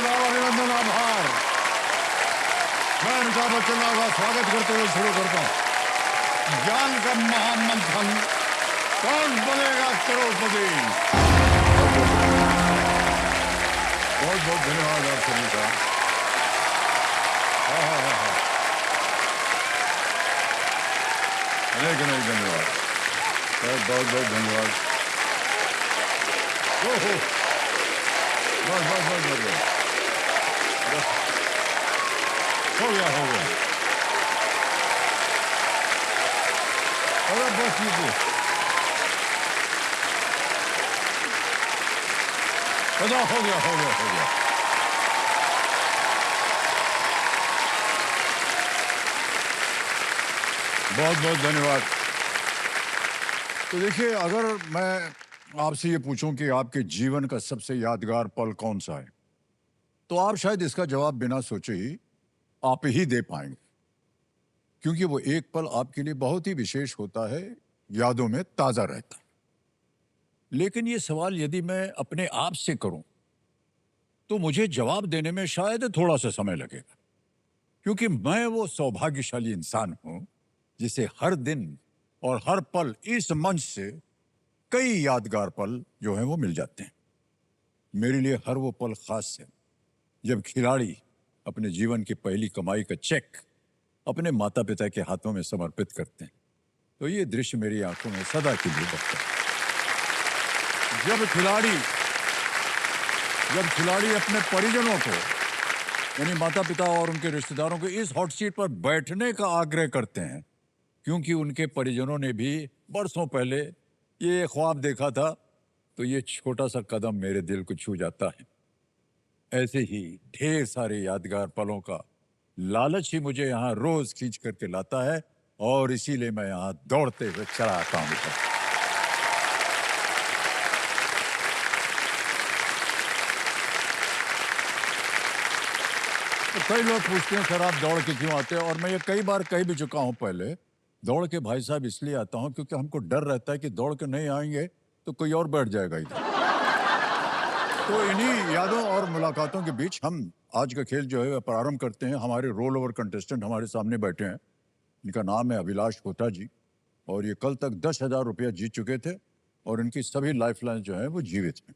आदाब, अभिनंदन, आभार। मैं अमिताभ बच्चन का स्वागत करते हुए शुरू करता हूँ। ज्ञान का महामंथन, कौन बनेगा करोड़पति। बहुत बहुत धन्यवाद आप सभी का। अनेक अनेक धन्यवाद, बहुत बहुत धन्यवाद। ओहो, बस बस बस बस बस। हो गया हो गया। अरे बस लीजिए। अच्छा हो गया हो गया हो गया। बहुत बहुत धन्यवाद। तो देखिए, अगर मैं आपसे ये पूछूं कि आपके जीवन का सबसे यादगार पल कौन सा है, तो आप शायद इसका जवाब बिना सोचे ही आप ही दे पाएंगे, क्योंकि वो एक पल आपके लिए बहुत ही विशेष होता है, यादों में ताजा रहता है। लेकिन ये सवाल यदि मैं अपने आप से करूं, तो मुझे जवाब देने में शायद थोड़ा सा समय लगेगा, क्योंकि मैं वो सौभाग्यशाली इंसान हूं जिसे हर दिन और हर पल इस मंच से कई यादगार पल जो हैं वो मिल जाते हैं। मेरे लिए हर वो पल खास है जब खिलाड़ी अपने जीवन की पहली कमाई का चेक अपने माता पिता के हाथों में समर्पित करते हैं, तो ये दृश्य मेरी आंखों में सदा के लिए बसता है। जब खिलाड़ी अपने परिजनों को, यानी माता पिता और उनके रिश्तेदारों को, इस हॉट सीट पर बैठने का आग्रह करते हैं, क्योंकि उनके परिजनों ने भी बरसों पहले ये ख्वाब देखा था, तो ये छोटा सा कदम मेरे दिल को छू जाता है। ऐसे ही ढेर सारे यादगार पलों का लालच ही मुझे यहाँ रोज खींच करके लाता है, और इसीलिए मैं यहाँ दौड़ते हुए चला आता हूँ। तो कई लोग पूछते हैं सर आप दौड़ के क्यों आते हैं, और मैं ये कई बार कह भी चुका हूँ पहले, दौड़ के भाई साहब इसलिए आता हूँ क्योंकि हमको डर रहता है कि दौड़ के नहीं आएंगे तो कोई और बैठ जाएगा इधर। तो इन्हीं यादों और मुलाकातों के बीच हम आज का खेल जो है प्रारंभ करते हैं। हमारे रोल ओवर कंटेस्टेंट हमारे सामने बैठे हैं। इनका नाम है अभिलाष होता जी, और ये कल तक 10,000 रुपया जीत चुके थे, और इनकी सभी लाइफलाइन जो है वो जीवित हैं।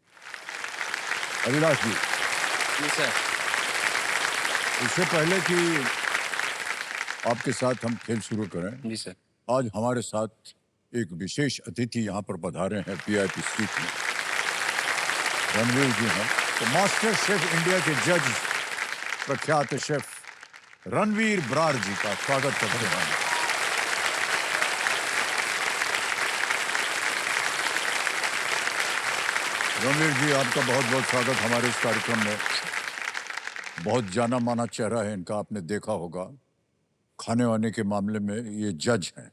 अभिलाष जी। जी सर। इससे पहले कि आपके साथ हम खेल शुरू करें, जी सर। आज हमारे साथ एक विशेष अतिथि यहाँ पर पधारे हैं वीआईपी सीट में। रणवीर जी हैं, तो मास्टर शेफ इंडिया के जज प्रख्यात शेफ रणवीर बरार जी का स्वागत करते हैं। रणवीर जी, आपका बहुत बहुत स्वागत हमारे इस कार्यक्रम में। बहुत जाना माना चेहरा है इनका, आपने देखा होगा। खाने वाने के मामले में ये जज हैं,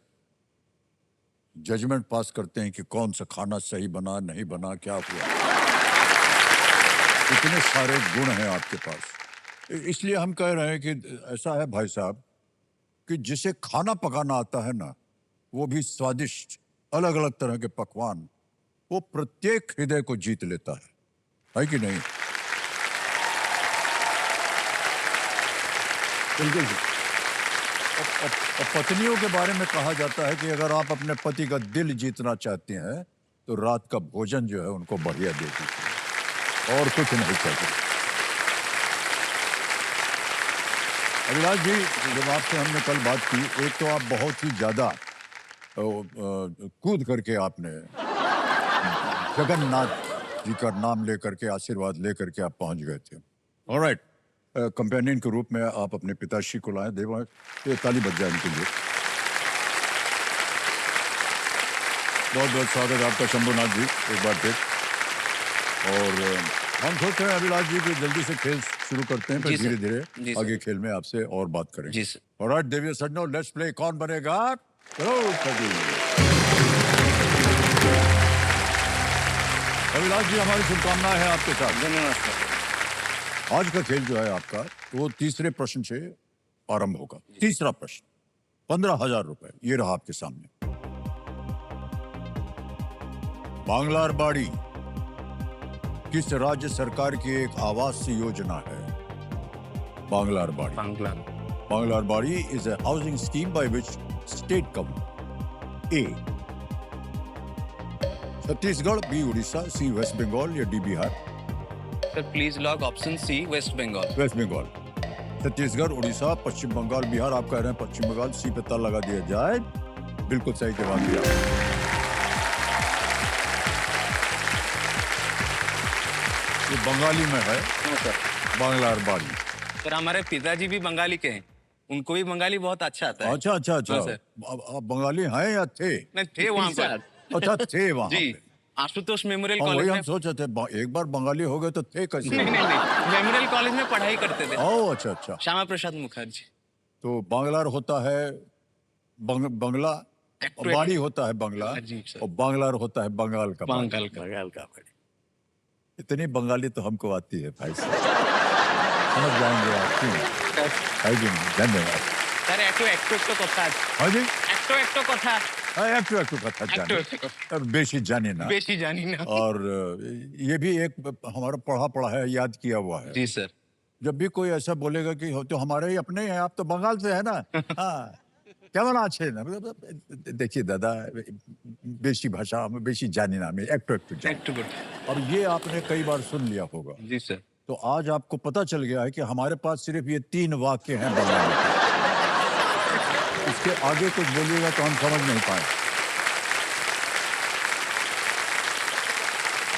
जजमेंट पास करते हैं कि कौन सा खाना सही बना, नहीं बना, क्या हुआ। इतने सारे गुण हैं आपके पास, इसलिए हम कह रहे हैं कि ऐसा है भाई साहब कि जिसे खाना पकाना आता है ना, वो भी स्वादिष्ट अलग अलग तरह के पकवान, वो प्रत्येक हृदय को जीत लेता है कि नहीं? बिल्कुल। और पत्नियों के बारे में कहा जाता है कि अगर आप अपने पति का दिल जीतना चाहते हैं तो रात का भोजन जो है उनको बढ़िया दे दीजिए, और कुछ नहीं चाहिए। अभिलाष जी, जब आपसे हमने कल बात की, एक तो आप बहुत ही ज्यादा कूद करके आपने जगन्नाथ जी का नाम लेकर के, आशीर्वाद लेकर के आप पहुंच गए थे। ऑलराइट, कंपेनियन के रूप में आप अपने पिताश्री को लाए। देवा, ये ताली बज जाए इनके लिए। बहुत बहुत स्वागत आपका शंभुनाथ जी एक बार फिर। और हम सोचते हैं अभिलाष जी कि जल्दी से खेल शुरू करते हैं, फिर धीरे धीरे आगे खेल में आपसे और बात करें। जी सर। ऑलराइट देविया सज्जनों, लेट्स प्ले कौन बनेगा करोड़पति। अभिलाष जी, हमारी शुभकामनाएं हैं आपके साथ। धन्यवाद सर। आज का खेल जो है आपका, वो तीसरे प्रश्न से आरंभ होगा। तीसरा प्रश्न, 15,000 रुपए ये रहा आपके सामने। बांग्लार बाड़ी किस राज्य सरकार की एक आवास योजना है? बांग्लार बाड़ी. Bangla. Banglar Bari is a housing scheme by which state government A. Chhattisgarh, B. Orissa, C. West Bengal या D. Bihar. Sir please lock option C West Bengal. West Bengal. Chhattisgarh, Orissa, Paschim Bangal, Bihar. आप कह रहे हैं पश्चिम बंगाल. सी पे ताला लगा दिया जाए. बिल्कुल सही जवाब दिया. ये बंगाली में है. हाँ सर. बांग्लार बाड़ी. सर हमारे पिताजी भी बंगाली के हैं, उनको भी बंगाली बहुत अच्छा आता है. अच्छा अच्छा अच्छा. हाँ, सर. आप बंगाली हैं या थे? नहीं थे वहाँ पर. अच्छा थे वहाँ जी. पे. आशुतोष मेमोरियल वही कॉलेज हम में. सोचे थे एक बार बंगाली हो गए तो थे कैसे. नहीं मेमोरियल कॉलेज में पढ़ाई करते थे. ओह अच्छा अच्छा. श्यामा प्रसाद मुखर्जी. तो बांग्लार होता है बंगला, और बाड़ी होता है बंगला, जी सर. और बांग्लार होता है बंगाल का. बंगाल का. बंगाल का बाड़ी. इतनी बंगाली तो हमको आती है भाई साहब. समझ जाएंगे आप. क्यों भाई जी. धन्यवाद. सर একটু একটু কথা. हाँ जी. একটু কথা. একটু একটু কথা जाने. একটু और बेशी जाने ना. बेशी जानी ना. और ये भी एक हमारा पढ़ा है, याद किया हुआ है. जी सर. जब भी कोई ऐसा बोलेगा कि हो तो हमारे ही अपने हैं, आप तो बंगाल से है ना. हाँ. কেমন আছেন? देखिए दादा, बेशी भाषा में बेशी जानी ना में একটু একটু जाने. একটু কথা. और ये आपने कई बार सुन लिया होगा. जी सर. तो आज आपको पता चल गया है कि हमारे पास सिर्फ ये 3 वाक्य हैं बंगाली के. इसके आगे कुछ बोलिएगा तो हम समझ नहीं पाए.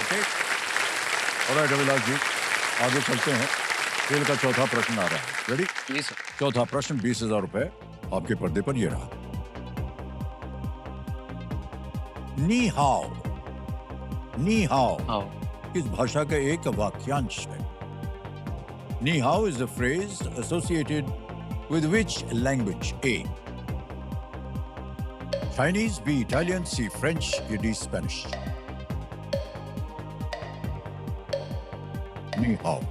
ओके. ऑलराइट अभिलाष जी, आगे चलते हैं. खेल का चौथा प्रश्न आ रहा है. रेडी? जी सर. चौथा प्रश्न 20,000 रुपए आपके पर्दे पर ये रहा. नी हाओ. नी हाओ आओ. किस भाषा का एक वाक्यांश है? नी हाओ is a phrase associated with which language? A. Chinese, B. Italian, C. French या डी. स्पेनिश. नी हाओ.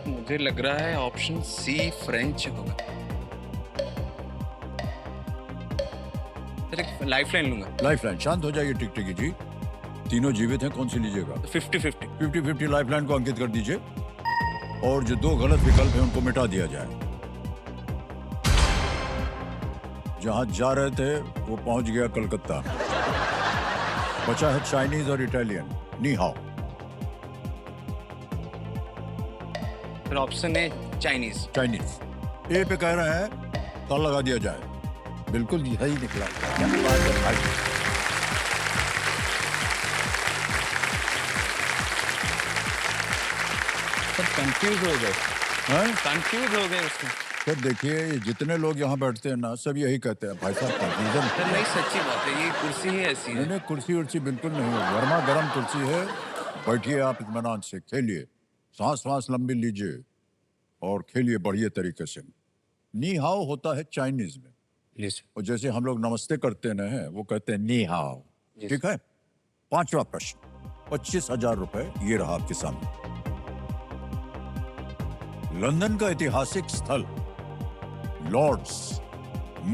मुझे लग रहा है ऑप्शन सी फ्रेंच होगा. सर एक लाइफलाइन लूंगा. लाइफलाइन. शांत हो जाइए टिकटिकी जी. तीनों जीवित हैं, कौन सी लीजिएगा? 50-50. 50-50 लाइफलाइन को अंकित कर दीजिए. और जो 2 गलत विकल्प हैं उनको मिटा दिया जाए. जहां जा रहे थे वो पहुंच गया कलकत्ता. बचा है चाइनीज और इटालियन. नी हाओ. फिर ऑप्शन है चाइनीज. चाइनीज. ए पे कह रहे हैं ताला लगा दिया जाए. बिल्कुल सही निकला. क्या बात है भाई. सर कंफ्यूज हो गए. हैं? कंफ्यूज हो गए उसमें. सर देखिए, ये जितने लोग यहाँ बैठते हैं ना, सब यही कहते हैं भाई साहब कंफ्यूजन. सर नहीं सच्ची बात है, ये कुर्सी ही ऐसी है. नहीं, कुर्सी उर्सी बिल्कुल नहीं है. गर्मा गर्म कुर्सी है. बैठिए आप इत्मीनान से. खेलिए. सांस सांस लंबी लीजिए और खेलिए बढ़िया तरीके से. नी हाओ होता है चाइनीज में. जी सर. और जैसे हम लोग नमस्ते करते न हैं, वो कहते हैं नी हाओ. ठीक है. 5वां प्रश्न 25,000 रुपए ये रहा आपके सामने. लंदन का ऐतिहासिक स्थल लॉर्ड्स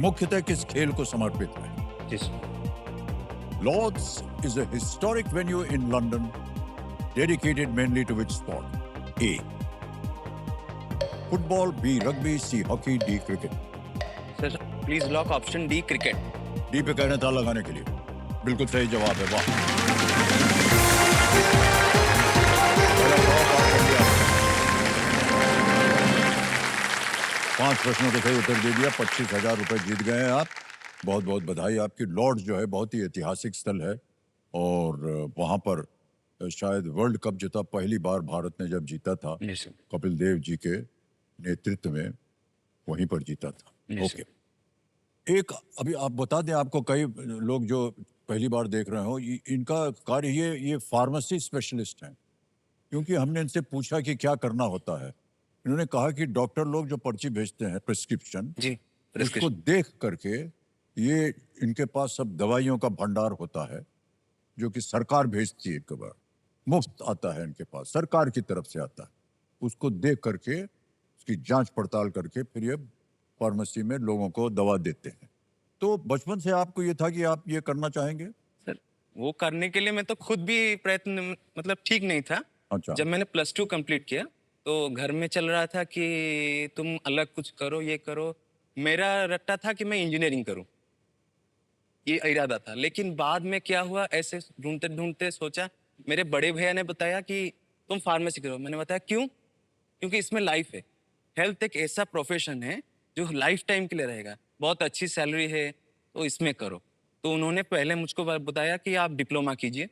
मुख्यतः किस खेल को समर्पित है? जी sir. Lord's is a historic venue in London dedicated mainly to which sport? A. Football, B. Rugby, C. Hockey, D. Cricket. Sir please lock option D cricket. D पे कहना था लगाने के लिए. बिल्कुल सही जवाब है. वाह. पहला जवाब आप कर दिया. 5 प्रश्नों के सही उत्तर दे दिया. 25,000 रुपए जीत गए हैं आप. बहुत बहुत बधाई आपकी. लॉर्ड्स जो है बहुत ही ऐतिहासिक स्थल है और वहां पर शायद वर्ल्ड कप जो था पहली बार भारत ने जब जीता था, जी सर. कपिल देव जी के नेतृत्व में वहीं पर जीता था. जी ओके. एक अभी आप बता दें, आपको कई लोग जो पहली बार देख रहे हो, इनका कार्य ये फार्मेसी स्पेशलिस्ट हैं. क्योंकि हमने इनसे पूछा कि क्या करना होता है. इन्होंने कहा कि डॉक्टर लोग जो पर्ची भेजते हैं, प्रिस्क्रिप्शन, जी उसको प्रिस्क्रिप्शन. देख करके ये इनके पास सब दवाइयों का भंडार होता है जो कि सरकार भेजती है. मुफ्त आता है इनके पास, सरकार की तरफ से आता है. उसको देख करके उसकी जांच पड़ताल करके फिर ये फार्मेसी में लोगों को दवा देते हैं। तो बचपन से आपको ये था कि आप ये करना चाहेंगे? सर वो करने के लिए मैं तो खुद भी प्रयत्न मतलब ठीक नहीं था। अच्छा। जब मैंने +2 कंप्लीट किया तो घर में चल रहा था कि तुम अलग कुछ करो, ये करो। मेरा रट्टा था कि मैं इंजीनियरिंग करूं, ये इरादा था। लेकिन बाद में क्या हुआ, ऐसे ढूंढते ढूंढते सोचा, मेरे बड़े भैया ने बताया कि तुम फार्मेसी करो। मैंने बताया क्यों? क्योंकि इसमें लाइफ है। हेल्थ एक ऐसा प्रोफेशन है जो लाइफ टाइम के लिए रहेगा, बहुत अच्छी सैलरी है, तो इसमें करो। तो उन्होंने पहले मुझको बताया कि आप डिप्लोमा कीजिए,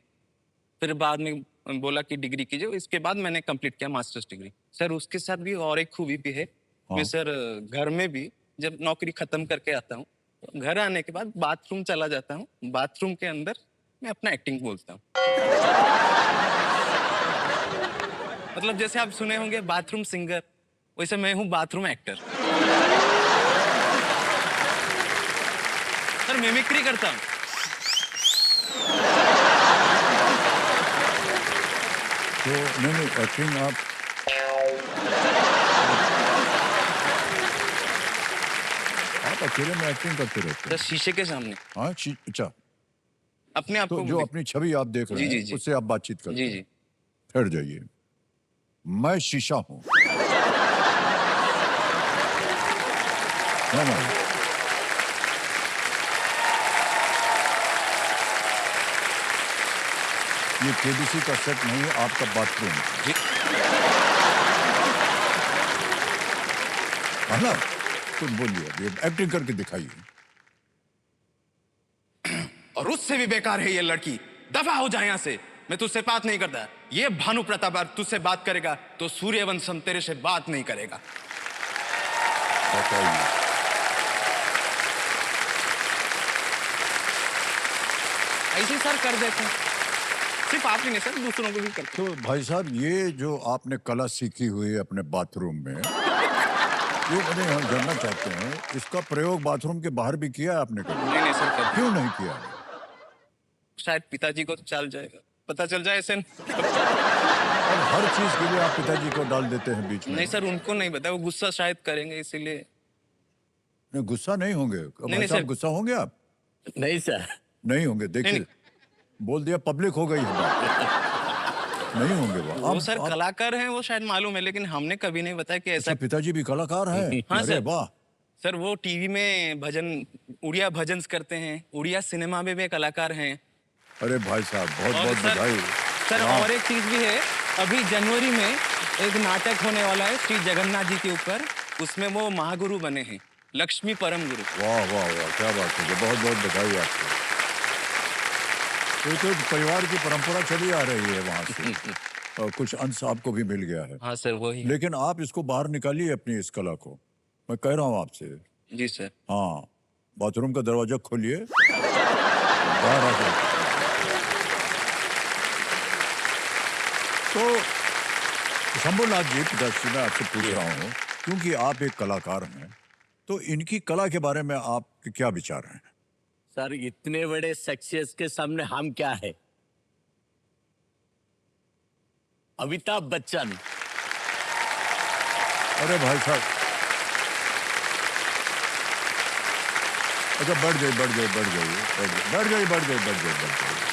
फिर बाद में बोला कि डिग्री कीजिए। इसके बाद मैंने कंप्लीट किया मास्टर्स डिग्री। सर उसके साथ भी और एक खूबी भी है, हाँ। मैं सर घर में भी जब नौकरी खत्म करके आता हूँ तो घर आने के बाद बाथरूम चला जाता हूँ, बाथरूम के अंदर मैं अपना एक्टिंग बोलता हूँ। मतलब जैसे आप सुने होंगे बाथरूम सिंगर, वैसे मैं हूँ बाथरूम एक्टर। सर मिमिक्री करता हूँ। तो नहीं, एक्टिंग आप अकेले में एक्टिंग करते रहते सर हैं? शीशे के सामने हाँ, अच्छा। अपने आप तो को जो अपनी छवि आप देख रहे जी, जी, हैं जी। उससे आप बातचीत करते जी, हैं? जी। ठहर जाइए, मैं शीशा हूं। नहीं, नहीं। ये केबीसी का सेट नहीं है, आपका बाथरूम है। जी। है ना? तो बोलिए, अब ये एक्टिंग करके दिखाइए। और उससे भी बेकार है ये लड़की, दफा हो जाए यहां से। मैं तुझसे बात नहीं करता। ये भानु प्रताप तुझसे बात करेगा तो सूर्यवंशम तेरे से बात नहीं करेगा। बताइए। ऐसे सर कर देते हैं, सिर्फ आप ही नहीं सर, दूसरों को भी करते तो भाई साहब, ये जो आपने कला सीखी हुई है अपने बाथरूम में, ये मुझे हम जानना चाहते हैं, इसका प्रयोग बाथरूम के बाहर भी किया है आपने कभी? हैं। नहीं सर कर, क्यों नहीं किया? शायद पिताजी को चल जाएगा, पता चल जाए ऐसे। और हर चीज के लिए आप पिताजी को डाल देते हैं बीच में। नहीं सर उनको नहीं बताया, वो गुस्सा शायद करेंगे इसीलिए। नहीं, गुस्सा नहीं होंगे भाई नहीं, साहब, सर। गुस्सा होंगे आप? नहीं सर। नहीं होंगे, देखिए। नहीं। बोल दिया, पब्लिक हो गई है बात। नहीं होंगे वो। वो सर कलाकार हैं, वो शायद मालूम है, लेकिन हमने कभी नहीं बताया कि ऐसा। अच्छा, पिताजी भी कलाकार है? हाँ अरे सर। वाह। सर वो टीवी में भजन, उड़िया भजन करते हैं, उड़िया सिनेमा में भी कलाकार हैं। अरे भाई साहब, बहुत और बहुत सर, बधाई। सर हाँ। और एक चीज भी है, अभी जनवरी में एक नाटक होने वाला है श्री जगन्नाथ जी के ऊपर, उसमें वो महागुरु बने हैं, लक्ष्मी परम गुरु। वाह वाह वाह, क्या बात है, बहुत बहुत बधाई आपको। तो परिवार की परंपरा चली आ रही है वहां से, और कुछ अंश आपको भी मिल गया है। हाँ सर वही है। लेकिन आप इसको बाहर निकालिए, अपनी इस कला को, मैं कह रहा हूँ आपसे। जी सर। हाँ, बाथरूम का दरवाजा खोलिए, बाहर आ जाए। तो शंभुनाथ जी, पिताजी, मैं आपसे पूछ रहा हूँ, क्योंकि आप एक कलाकार हैं, तो इनकी कला के बारे में आपके क्या विचार हैं? सर इतने बड़े सक्सेस के सामने हम क्या है? अमिताभ बच्चन। अरे भाई साहब, अच्छा बढ़ जाइए, बढ़ जाइए, बढ़ जाइए, बढ़ जाइए, बढ़ जाइए, बढ़ जाइए, बढ़ जाइए।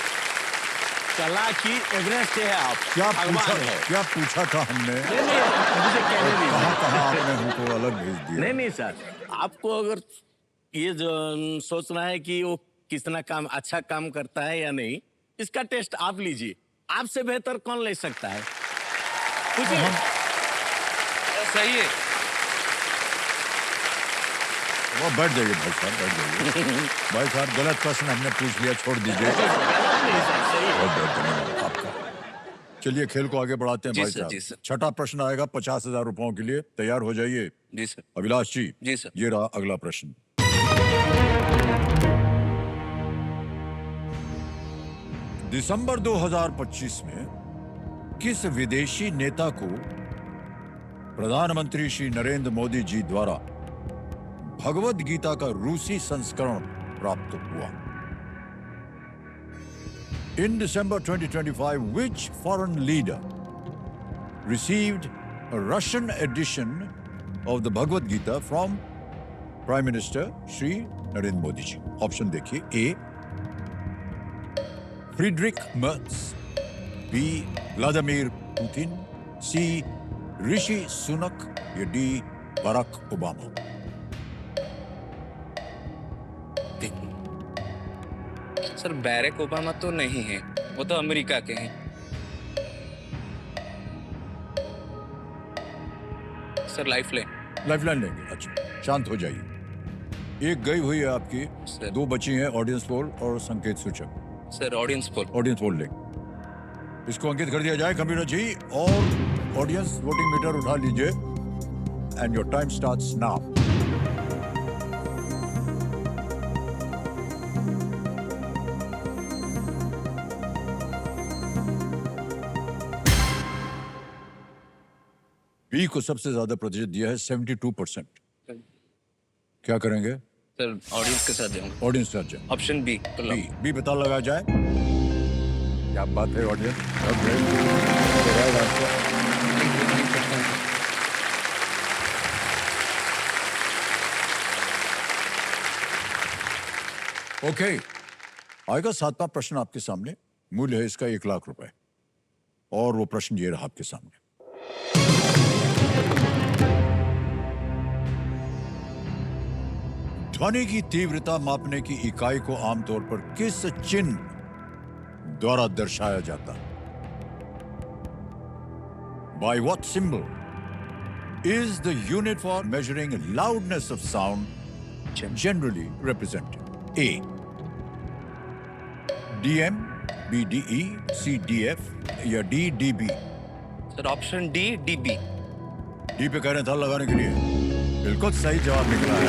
कला की एवरेस्ट है आप। क्या भगवान पूछा, है। क्या पूछा था हमने? नहीं नहीं, मुझे कहने दीजिए। कहाँ कहाँ आपने हमको अलग भेज दिया? नहीं नहीं सर, आपको अगर ये जो सोचना है कि वो कितना काम अच्छा काम करता है या नहीं, इसका टेस्ट आप लीजिए। आपसे बेहतर कौन ले सकता है? पूछिए। सही है। वो बैठ जाइए भाई साहब, बैठ जाइए। भाई साहब, गलत प्रश्न हमने पूछ लिया, छोड़ दीजिए। गलत नहीं सर, सही है। बहुत बहुत धन्यवाद आपका। चलिए, खेल को आगे बढ़ाते हैं जी भाई सर, जी साहब। सर। छठा प्रश्न आएगा 50,000 रुपयों के लिए, तैयार हो जाइए। जी सर। अभिलाष जी। जी सर। ये रहा अगला प्रश्न। दिसंबर 2025 में किस विदेशी नेता को प्रधानमंत्री श्री नरेंद्र मोदी जी द्वारा भगवद गीता का रूसी संस्करण प्राप्त हुआ? In December 2025, which foreign leader received a Russian edition of the Bhagavad Gita from prime minister Shri Narendra Modi ji? Option देखिए, A Friedrich Merz, B Vladimir Putin, C Rishi Sunak, या D Barack Obama? Sir Barack Obama तो नहीं है, वो तो अमेरिका के हैं। Sir lifeline. लाइफलाइन लेंगे? अच्छा, शांत हो जाइए। एक गई हुई है आपकी, सर। दो बची हैं, ऑडियंस पोल और संकेत सूचक। Sir audience poll. Audience poll लेंगे। इसको अंकित कर दिया जाए कंप्यूटर जी, और ऑडियंस वोटिंग मीटर उठा लीजिए and your time starts now. B को सबसे ज्यादा प्रतिशत दिया है, 72%। क्या करेंगे? सर ऑडियंस के साथ जाऊंगा। ऑडियंस के साथ जाए। Option B. बी बता लगाया जाए। क्या बात है ऑडियंस, ओके। आएगा सातवां प्रश्न आपके सामने। मूल्य है इसका 1 लाख रुपए, और वो प्रश्न ये रहा आपके सामने। ध्वनि की तीव्रता मापने की इकाई को आमतौर पर किस चिन्ह द्वारा दर्शाया जाता है? By what symbol is the unit for measuring loudness of sound generally represented? A DM, B DE, C DF, या D DB? Sir option D dB. D पे कह रहे हैं था लगाने के लिए। बिल्कुल सही जवाब निकला है।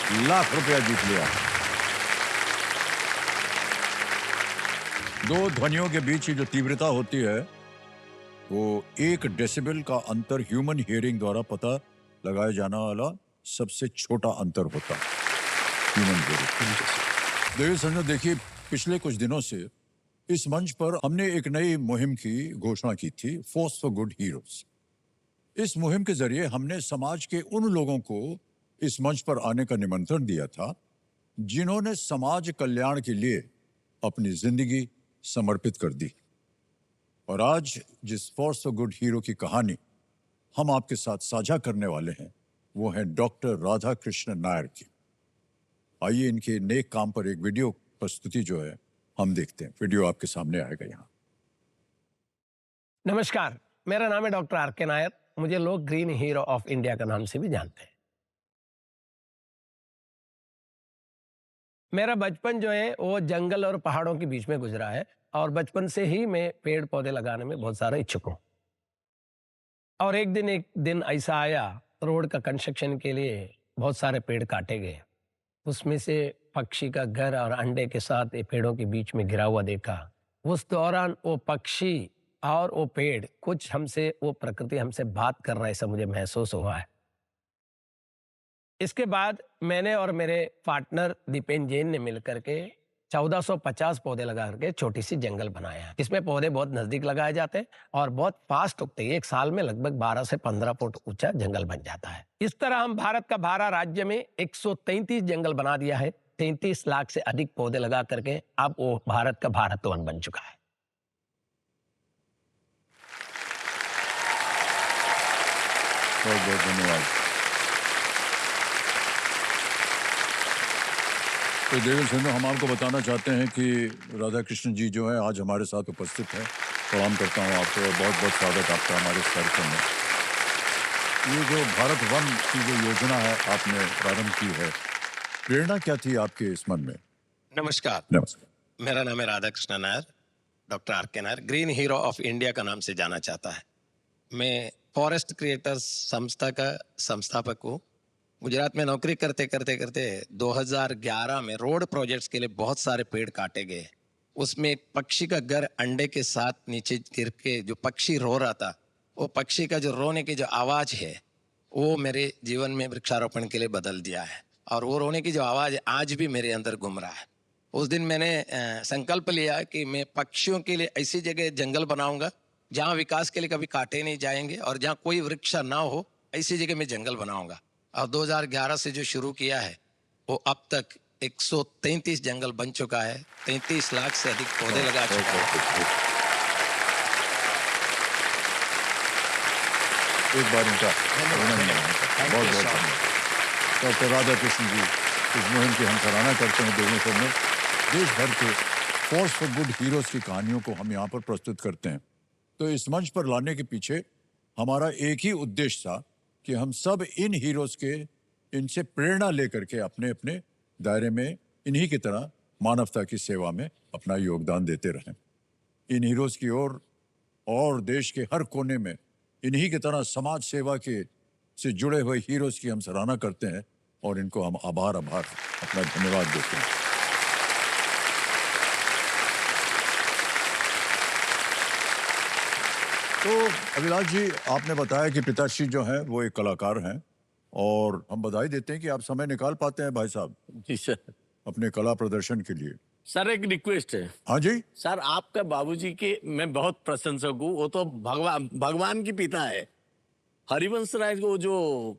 1 लाख रुपया जीत लिया। दो ध्वनियों के बीच की जो तीव्रता होती है, वो 1 डेसिबल का अंतर ह्यूमन हियरिंग द्वारा पता लगाया जाने वाला सबसे छोटा अंतर होता है। Human hearing. देखिए, पिछले कुछ दिनों से इस मंच पर हमने एक नई मुहिम की घोषणा की थी, फोर्स फॉर गुड हीरोज। इस मुहिम के जरिए हमने समाज के उन लोगों को इस मंच पर आने का निमंत्रण दिया था जिन्होंने समाज कल्याण के लिए अपनी जिंदगी समर्पित कर दी। और आज जिस फोर्स फॉर गुड हीरो की कहानी हम आपके साथ साझा करने वाले हैं, वो है डॉक्टर राधा कृष्ण नायर की। आइए इनके नेक काम पर एक वीडियो प्रस्तुति जो है हम देखते हैं। वीडियो आपके सामने आएगा यहाँ। नमस्कार, मेरा नाम है डॉक्टर आर के नायर। मुझे लोग ग्रीन हीरो ऑफ इंडिया का नाम से भी जानते हैं। मेरा बचपन जो है वो जंगल और पहाड़ों के बीच में गुजरा है, और बचपन से ही मैं पेड़ पौधे लगाने में बहुत सारा इच्छुक हूँ। और एक दिन ऐसा आया, रोड का कंस्ट्रक्शन के लिए बहुत सारे पेड़ काटे गए। उसमें से पक्षी का घर और अंडे के साथ ये पेड़ों के बीच में गिरा हुआ देखा। उस दौरान वो पक्षी और वो पेड़ कुछ हमसे, वो प्रकृति हमसे बात कर रहा है, ऐसा मुझे महसूस हुआ है। इसके बाद मैंने और मेरे पार्टनर दीपेन जैन ने मिलकर के 1450 पौधे लगा करके छोटी सी जंगल बनाया है। इसमें पौधे बहुत नजदीक लगाए जाते हैं और बहुत फास्ट उगते हैं। एक साल में लगभग 12 से 15 फुट ऊंचा जंगल बन जाता है। इस तरह हम भारत का 12 राज्य में 133 जंगल बना दिया है। 33 लाख से अधिक पौधे लगा करके अब वो भारत का भारतवन बन चुका है। बहुत बहुत धन्यवाद। तो देवेंद्र सिंह, हम आपको बताना चाहते हैं कि राधा कृष्ण जी जो है आज हमारे साथ उपस्थित हैं। प्रणाम करता हूँ आपको, बहुत बहुत स्वागत आपका हमारे इस कार्यक्रम में। ये जो भारत वन की जो योजना है आपने प्रारंभ की है, प्रेरणा क्या थी आपके इस मन में? नमस्कार, नमस्कार। मेरा नाम है राधा कृष्ण नायर, डॉक्टर आर के Nair. Green hero of India का नाम से जाना चाहता है। मैं फॉरेस्ट क्रिएटर्स संस्था का संस्थापक हूँ। गुजरात में नौकरी करते करते करते 2011 में रोड प्रोजेक्ट्स के लिए बहुत सारे पेड़ काटे गए। उसमें एक पक्षी का घर अंडे के साथ नीचे गिर के जो पक्षी रो रहा था, वो पक्षी का जो रोने की जो आवाज़ है, वो मेरे जीवन में वृक्षारोपण के लिए बदल दिया है। और वो रोने की जो आवाज़ आज भी मेरे अंदर घूम रहा है। उस दिन मैंने संकल्प लिया कि मैं पक्षियों के लिए ऐसी जगह जंगल बनाऊंगा जहाँ विकास के लिए कभी काटे नहीं जाएंगे और जहाँ कोई वृक्ष ना हो ऐसी जगह में जंगल बनाऊंगा। और 2011 से जो शुरू किया है वो अब तक 133 जंगल बन चुका है, 33 लाख से अधिक पौधे लगा चुका है। एक बार इनका अभिनंदन। बहुत बहुत धन्यवाद। डॉक्टर राधा कृष्ण जी, इस मुहिम की हम सराहना करते हैं। देवेश्वर में देश भर के फोर्स फॉर गुड हीरोज की कहानियों को हम यहाँ पर प्रस्तुत करते हैं। तो इस मंच पर लाने के पीछे हमारा एक ही उद्देश्य था कि हम सब इन हीरोज के, इनसे प्रेरणा लेकर के अपने अपने दायरे में इन्हीं की तरह मानवता की सेवा में अपना योगदान देते रहें। इन हीरोज की ओर और देश के हर कोने में इन्हीं की तरह समाज सेवा के से जुड़े हुए हीरोज की हम सराहना करते हैं और इनको हम आभार अपना धन्यवाद देते हैं। तो अभिलाष जी, आपने बताया कि पिताश्री जो हैं वो एक कलाकार हैं और हम बधाई देते हैं कि आप समय निकाल पाते हैं भाई साहब जी सर। अपने कला प्रदर्शन के लिए। सर एक रिक्वेस्ट है। हाँ जी। सर आपका बाबूजी के मैं बहुत प्रशंसक हूँ, वो तो भगवान की पिता है। हरिवंश राय को जो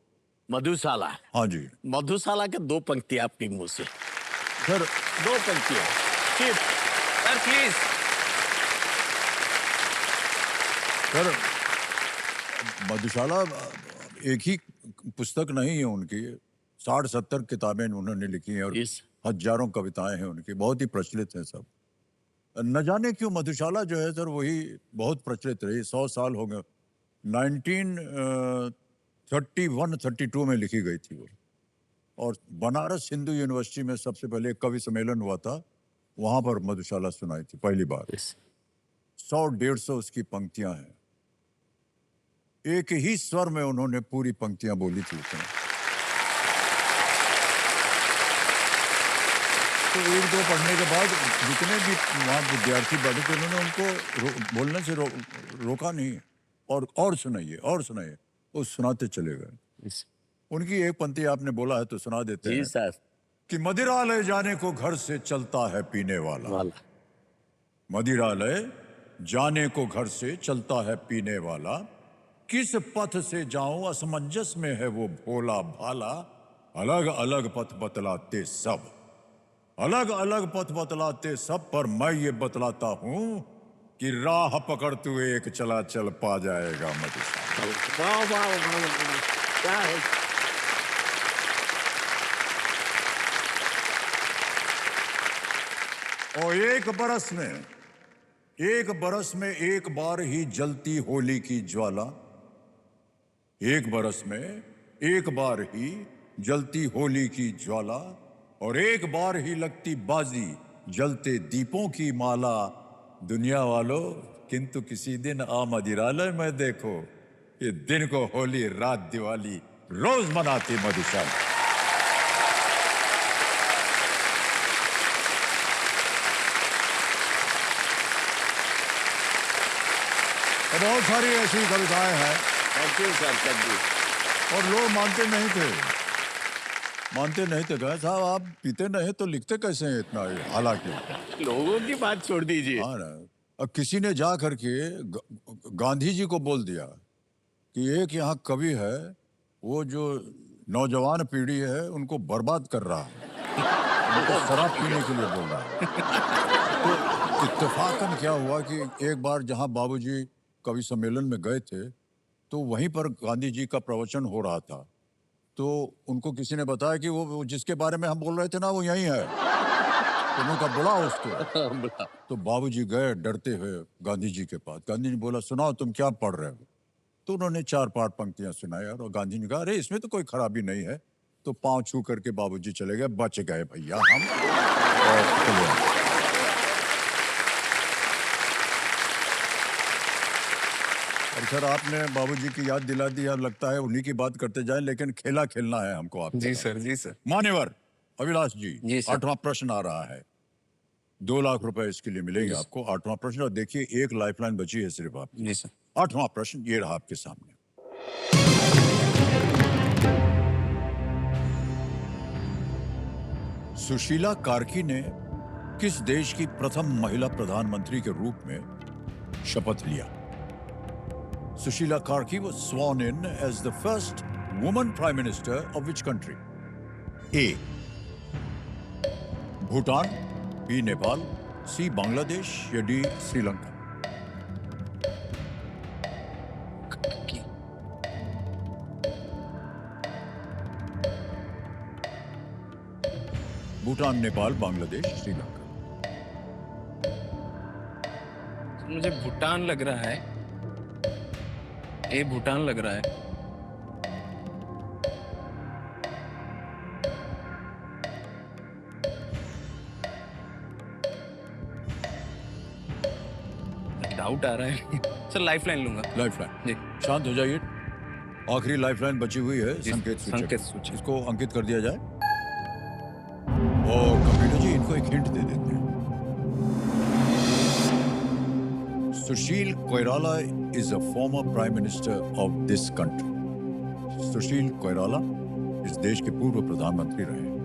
मधुशाला, हाँ जी। मधुशाला के 2 पंक्ति आपके मुंह से। सर 2 पंक्तियां सिर्फ। Sir please. सर मधुशाला एक ही पुस्तक नहीं है उनकी, 60-70 किताबें उन्होंने लिखी हैं और हजारों कविताएं हैं उनकी, बहुत ही प्रचलित हैं सब। न जाने क्यों मधुशाला जो है सर वही बहुत प्रचलित रही। 100 साल हो गए। 1931-32 में लिखी गई थी वो। और बनारस हिंदू यूनिवर्सिटी में सबसे पहले एक कवि सम्मेलन हुआ था, वहां पर मधुशाला सुनाई थी पहली बार। 100-150 उसकी पंक्तियां हैं। एक ही स्वर में उन्होंने पूरी पंक्तियां बोली थी उसमें। तो 1-2 पढ़ने के बाद जितने भी वहाँ विद्यार्थी बैठे थे उन्होंने उनको बोलने से रोका नहीं और सुनाइए वो सुनाते चले गए। उनकी एक पंक्ति आपने बोला है तो सुना देते हैं। सर। कि मदिरालय जाने को घर से चलता है पीने वाला। मदिरालय जाने को घर से चलता है पीने वाला, किस पथ से जाऊं असमंजस में है वो भोला भाला। अलग अलग पथ बतलाते सब, अलग अलग पथ बतलाते सब, पर मैं ये बतलाता हूं कि राह पकड़ तू एक चला चल पा जाएगा मधुशाला। वाह वाह वाह, क्या है। और एक बरस में एक बार ही जलती होली की ज्वाला। एक बरस में एक बार ही जलती होली की ज्वाला, और एक बार ही लगती बाजी जलते दीपों की माला। दुनिया वालों, किंतु किसी दिन आ मदिरालय में देखो, ये दिन को होली रात दिवाली रोज मनाती मधुशाला। तो बहुत सारी ऐसी कविताएं हैं। Thank you sir, thank you. और लोग मानते नहीं थे। कहे साहब आप पीते नहीं तो लिखते कैसे हैं इतना? हालांकि लोगों की बात छोड़ दीजिए। हाँ ना। अब किसी ने जा करके गांधी जी को बोल दिया कि एक यहाँ कवि है, वो जो नौजवान पीढ़ी है उनको बर्बाद कर रहा है, उनको शराब पीने के लिए बोल रहा है। तो इत्तेफाकन क्या हुआ कि एक बार जहाँ बाबूजी कवि सम्मेलन में गए थे तो वहीं पर गांधी जी का प्रवचन हो रहा था। तो उनको किसी ने बताया कि वो जिसके बारे में हम बोल रहे थे ना वो यहीं है, तो उन्होंने कहा बुलाओ उसको। तो बाबूजी गए डरते हुए गांधी जी के पास। गांधी जी बोला सुनाओ तुम क्या पढ़ रहे हो? तो उन्होंने 4-5 पंक्तियां सुनाई और गांधी ने कहा अरे इसमें तो कोई खराबी नहीं है। तो पांव छू करके बाबूजी चले गए। बच गए भैया हम। और चले। और सर आपने बाबूजी की याद दिला दी, अब लगता है उन्हीं की बात करते जाएं, लेकिन खेला खेलना है हमको आपके जी साथ। सर, जी सर। मान्यवर अभिलाष जी जी, सर। 8वां प्रश्न आ रहा है। 2 लाख रुपए इसके लिए मिलेंगे आपको। 8वां प्रश्न, और देखिए एक लाइफलाइन बची है सिर्फ आपकी। जी सर। 8वां प्रश्न ये रहा आपके सामने। सुशीला कार्की ने किस देश की प्रथम महिला प्रधानमंत्री के रूप में शपथ लिया? Sushila Karki was sworn in as the first woman prime minister of which country? A. Bhutan, B. Nepal, C. Bangladesh या D. Sri Lanka? की- भूटान, नेपाल, बांग्लादेश, श्रीलंका। मुझे भूटान लग रहा है, ये भूटान लग रहा है। डाउट आ रहा है सर, लाइफलाइन लूंगा। लाइफलाइन। जी। शांत हो जाइए। आखिरी लाइफलाइन बची हुई है, जी, संकेत सूचक। संकेत सूचक। इसको अंकित कर दिया जाए। और कंप्यूटर जी इनको एक हिंट दे देते हैं। Sushil Koirala is a former prime minister of this country. Sushil Koirala इस देश के पूर्व प्रधानमंत्री रहे हैं।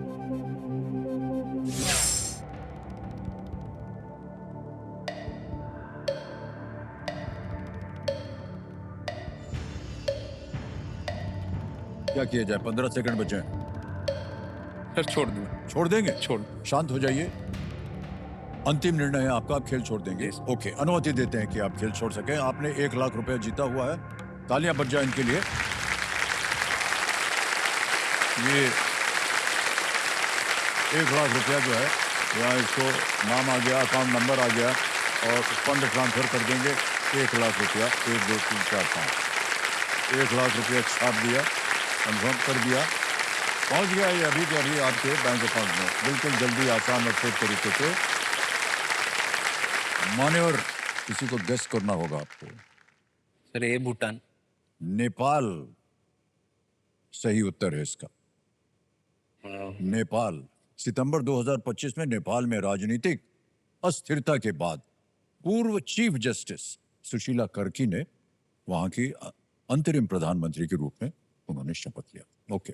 क्या किया जाए? 15 सेकंड बचे हैं। सर छोड़ दूंगा। छोड़ देंगे? छोड़। शांत हो जाइए। अंतिम निर्णय है आपका, आप खेल छोड़ देंगे? Yes. ओके, अनुमति देते हैं कि आप खेल छोड़ सके। आपने 1 लाख रुपया जीता हुआ है। तालियां बज जाए इनके लिए। ये 1 लाख रुपया जो है, यहाँ इसको नाम आ गया, अकाउंट नंबर आ गया और फंड ट्रांसफर कर देंगे। 1 लाख रुपया, 1 2 3 4 5, 1 लाख रुपया छाप दिया, कंफर्म कर दिया, पहुंच गया ये अभी के अभी आपके बैंक अकाउंट में, बिल्कुल जल्दी, आसान और तेज तरीके से। मान्यवर, किसी को गेस करना होगा आपको। सर ये भूटान। नेपाल सही उत्तर है इसका। नेपाल। सितंबर 2025 में नेपाल में राजनीतिक अस्थिरता के बाद पूर्व चीफ जस्टिस सुशीला कर्की ने वहां की अंतरिम प्रधानमंत्री के रूप में उन्होंने शपथ लिया। ओके,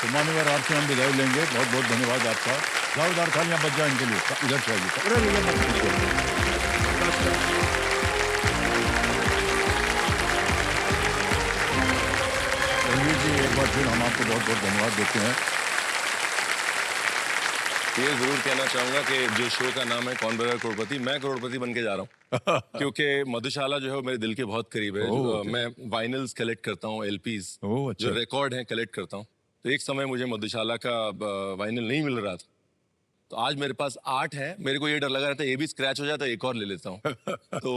तो मान्यवर आपसे हम विदाई लेंगे। बहुत बहुत धन्यवाद आपका। जोरदार तालियां बज जाए इनके लिए। इधर से आइए। अरे भैया मत कीजिए। रणवीर जी, एक बार फिर हम आपको बहुत बहुत धन्यवाद देते हैं। ये जरूर कहना चाहूंगा कि जो शो का नाम है कौन बनेगा करोड़पति, मैं करोड़पति बन के जा रहा हूँ क्योंकि मधुशाला जो है वो मेरे दिल के बहुत करीब है। मैं वाइनल्स कलेक्ट करता हूँ, एलपीज अच्छा। जो रिकॉर्ड हैं कलेक्ट करता हूँ। तो एक समय मुझे मधुशाला का वाइनल नहीं मिल रहा था, तो आज मेरे पास 8 है। मेरे को ये डर लगा रहता है ये भी स्क्रैच हो जाता है, एक और ले लेता हूँ। तो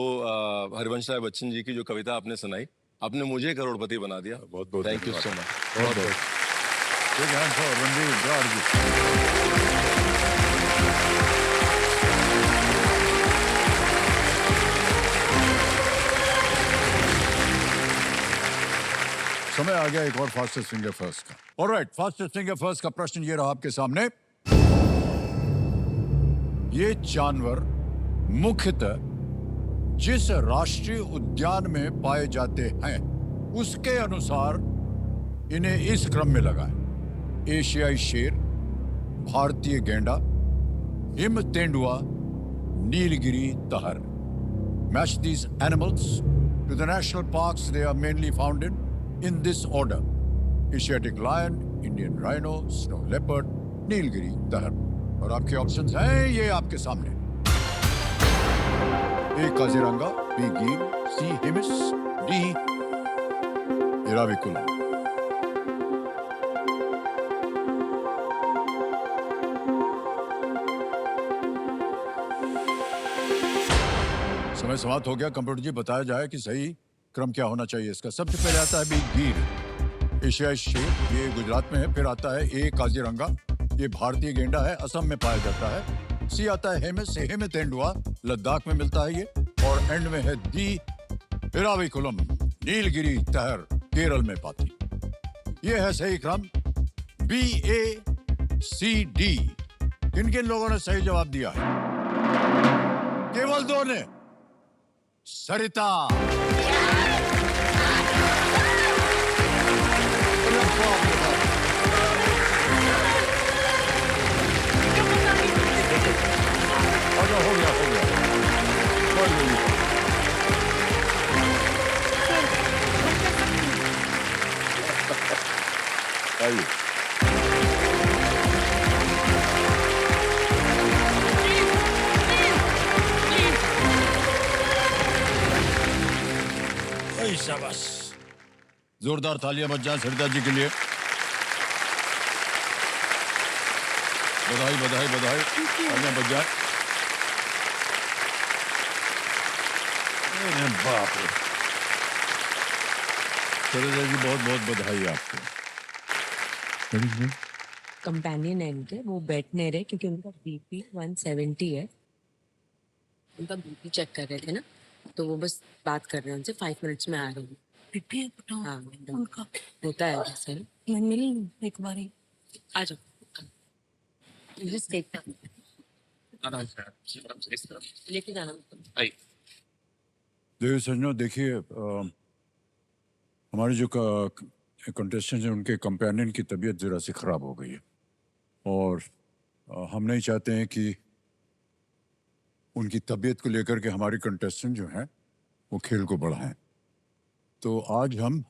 हरिवंश राय बच्चन जी की जो कविता आपने सुनाई, आपने मुझे करोड़पति बना दिया। बहुत बहुत थैंक यू धन्यवाद। So much. बहुत बहुत Big hand for Ranveer Brar जी। समय आ गया एक और फास्टेस्ट फिंगर फर्स्ट का। ऑलराइट, फास्टेस्ट फिंगर फर्स्ट का प्रश्न ये रहा आपके सामने। ये जानवर मुख्यतः जिस राष्ट्रीय उद्यान में पाए जाते हैं उसके अनुसार इन्हें इस क्रम में लगाएं: एशियाई शेर, भारतीय गेंडा, हिम तेंदुआ, नीलगिरी तहर। Match these animals to the national parks they are mainly found in this order: Asiatic lion, Indian rhino, snow leopard, Nilgiri तहर। और आपके ऑप्शंस हैं ये आपके सामने: ए काजीरंगा, बी गिर, सी हिमिस, डी इराविकुलम। समय समाप्त हो गया। कंप्यूटर जी बताया जाए कि सही क्रम क्या होना चाहिए इसका। सबसे पहले आता है बी गिर, एशियाई शेर, ये गुजरात में है। फिर आता है ए काजीरंगा, ये भारतीय गेंडा है, असम में पाया जाता है। सी आता है हेमिस, हेम तेंदुआ, लद्दाख में मिलता है ये। और एंड में है डी इराविकुलम, नीलगिरी तहर, केरल में पाती। ये है सही क्रम। बी, ए, सी, डी। किन किन लोगों ने सही जवाब दिया है? केवल 2 ने। सरिता। अच्छा, हो गया। कोई नहीं। आइए। ऐ शाबाश, जोरदार तालियां बज जाएं सरिता जी के लिए। बधाई बधाई बधाई, तालियां बज जाएं। अरे बाप रे, सरिता जी बहुत बहुत बधाई आपको। कंपेनियन है इनके, वो बैठ नहीं रहे क्योंकि उनका बीपी 170 है। उनका बीपी चेक कर रहे थे ना, तो वो बस बात कर रहे हैं उनसे। 5 मिनट्स में आ रही हूँ। बीपी हाँ एकदम उनका होता है जैसे। मैं मिली हूँ एक बारी। आ जाओ। Just take time. लेके जाना। देखिए सज्जनों, देखिए हमारे जो कंटेस्टेंट हैं उनके कंपेनियन की तबीयत ज़रा सी ख़राब हो गई है और हम नहीं चाहते हैं कि उनकी तबीयत को लेकर के हमारे कंटेस्टेंट जो हैं वो खेल को बढ़ाएं। तो आज हम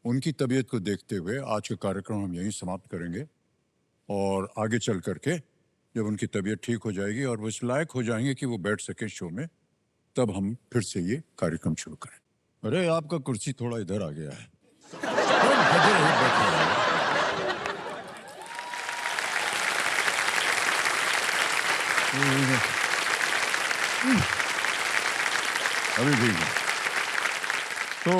उनकी तबीयत को देखते हुए आज का कार्यक्रम हम यहीं समाप्त करेंगे और आगे चल करके जब उनकी तबीयत ठीक हो जाएगी और वो इस लायक हो जाएंगे कि वो बैठ सके शो में, तब हम फिर से ये कार्यक्रम शुरू करें। अरे आपका कुर्सी थोड़ा इधर आ गया है। बैठे रहिए, बैठे रहिए। अभी ठीक है। तो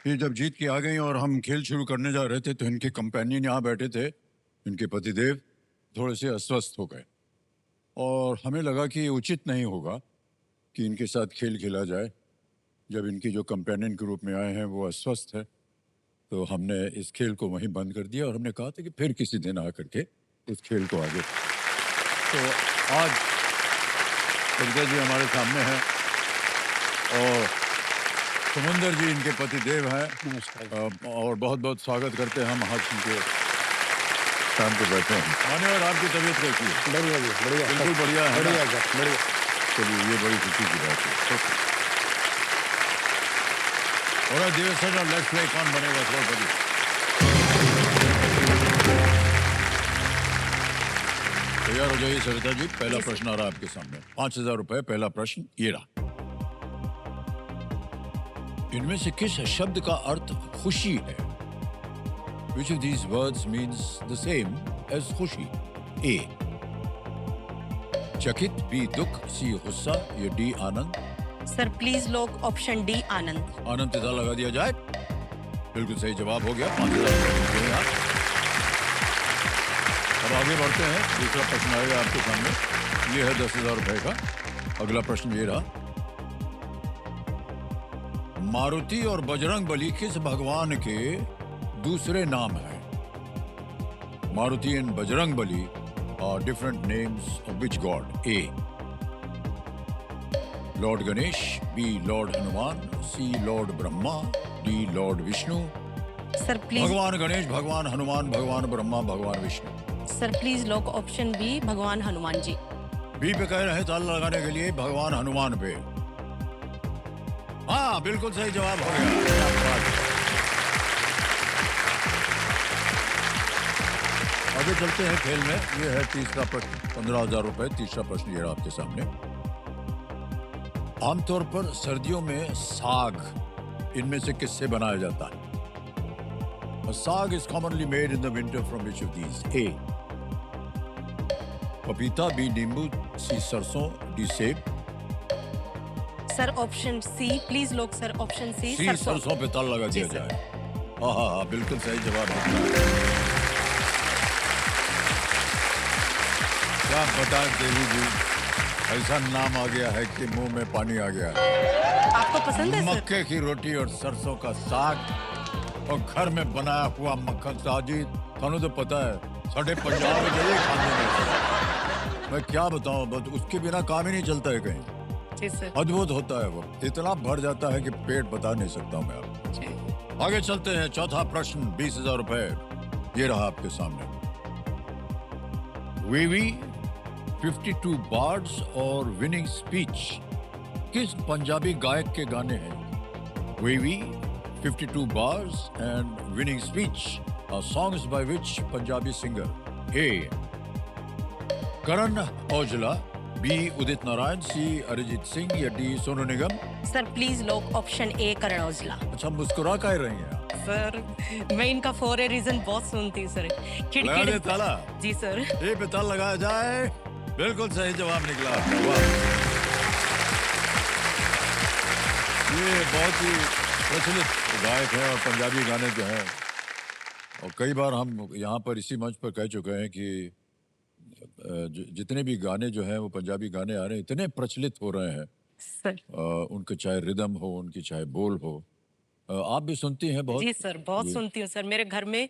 ये जब जीत के आ गई और हम खेल शुरू करने जा रहे थे तो इनके कंपेनियन यहाँ बैठे थे। इनके पतिदेव थोड़े से अस्वस्थ हो गए और हमें लगा कि ये उचित नहीं होगा कि इनके साथ खेल खेला जाए जब इनकी जो कंपेनियन के रूप में आए हैं वो अस्वस्थ है। तो हमने इस खेल को वहीं बंद कर दिया और हमने कहा था कि फिर किसी दिन आ करके उस खेल को आगे। तो आज सरिता जी हमारे सामने हैं और समुंदर जी इनके पतिदेव हैं। और बहुत बहुत स्वागत करते हैं हम। आज इनके शाम पे बैठे हैं। माने और आपकी तबीयत कैसी है? बढ़िया जी, बढ़िया, बिल्कुल बढ़िया है ना? बढ़िया सर, बढ़िया। चलिए, ये बड़ी खुशी की बात है। और देवेश लेट्स प्ले कौन बनेगा करोड़पति। तैयार हो जाइए सरिता जी, पहला प्रश्न आ रहा है आपके सामने। 5,000 रुपए। पहला प्रश्न ये रहा। इनमें से किस शब्द का अर्थ खुशी है? Which of these words means the same as खुशी? A. चकित, B. दुख, C. गुस्सा, या D. आनंद। सर प्लीज लोग ऑप्शन डी आनंद। आनंद तिथा लगा दिया जाए। बिल्कुल सही जवाब हो गया। 5,000 रुपए आप। अब आगे बढ़ते हैं। दूसरा प्रश्न आएगा आपके सामने। ये है 10,000 रुपए का। अगला प्रश्न ये रहा। मारुति और बजरंग बली किस भगवान के दूसरे नाम हैं? Maruti and Bajrang Bali are different names of which god? A. Lord Ganesh, B. Lord Hanuman, C. Lord Brahma, D. Lord Vishnu. Sir please भगवान गणेश, भगवान हनुमान, भगवान ब्रह्मा, भगवान विष्णु। सर प्लीज लोग ऑप्शन बी भगवान हनुमान जी। बी पे कह रहे हैं ताला लगाने के लिए भगवान हनुमान पे। हाँ, बिल्कुल सही जवाब हो गया। क्या बात है। आगे चलते हैं खेल में। ये है तीसरा प्रश्न। 15,000 रुपए। तीसरा प्रश्न ये रहा आपके सामने। आमतौर पर सर्दियों में साग इनमें से किससे बनाया जाता है? A साग is commonly made in the winter from which of these? A. पपीता, B. नींबू, C. सरसों, D. सेब। सर ऑप्शन सी प्लीज लोग। सर ऑप्शन सी सी सरसों पे ताला लगा दिया जाए। हाँ, बिल्कुल सही जवाब है। क्या बताएं देवी जी, ऐसा नाम आ गया है कि मुंह में पानी आ गया है। आपको पसंद है सर? मक्के की रोटी और सरसों का साग और घर में बनाया हुआ मक्खन। साजी थानू तो पता है साढ़े पंजाब में यही खाने में। मैं क्या बताऊं, बस उसके बिना काम ही नहीं चलता है कहीं। जी सर। अद्भुत होता है वो, इतना भर जाता है कि पेट बता नहीं सकता हूं मैं आपको। आगे चलते हैं। चौथा प्रश्न। 20,000 रुपए। ये रहा आपके सामने। वीवी 52 बार्ड्स और विनिंग स्पीच किस पंजाबी गायक के गाने हैं? वीवी 52 bars and winning speech are songs by which Punjabi singer? A. Karan Aujla, B. Udit Narayan, C. Arijit Singh या D. Sonu Nigam? Sir please lock option A Karan Aujla. अच्छा, मुस्कुरा का ही रही हैं आप। सर मैं इनका फॉर ए रीजन बहुत सुनती हूँ सर। लगा दे ताला। जी सर। ए पे ताला लगाया जाए। बिल्कुल सही जवाब निकला आपका। वाह। ये बहुत ही प्रचलित गायक है और पंजाबी गाने जो हैं, और कई बार हम यहाँ पर इसी मंच पर कह चुके हैं कि जितने भी गाने जो हैं वो पंजाबी गाने आ रहे हैं, इतने प्रचलित हो रहे हैं। सर उनके चाहे रिदम हो, उनकी चाहे बोल हो। आप भी सुनती हैं बहुत? जी सर बहुत जी। सुनती हूँ सर। मेरे घर में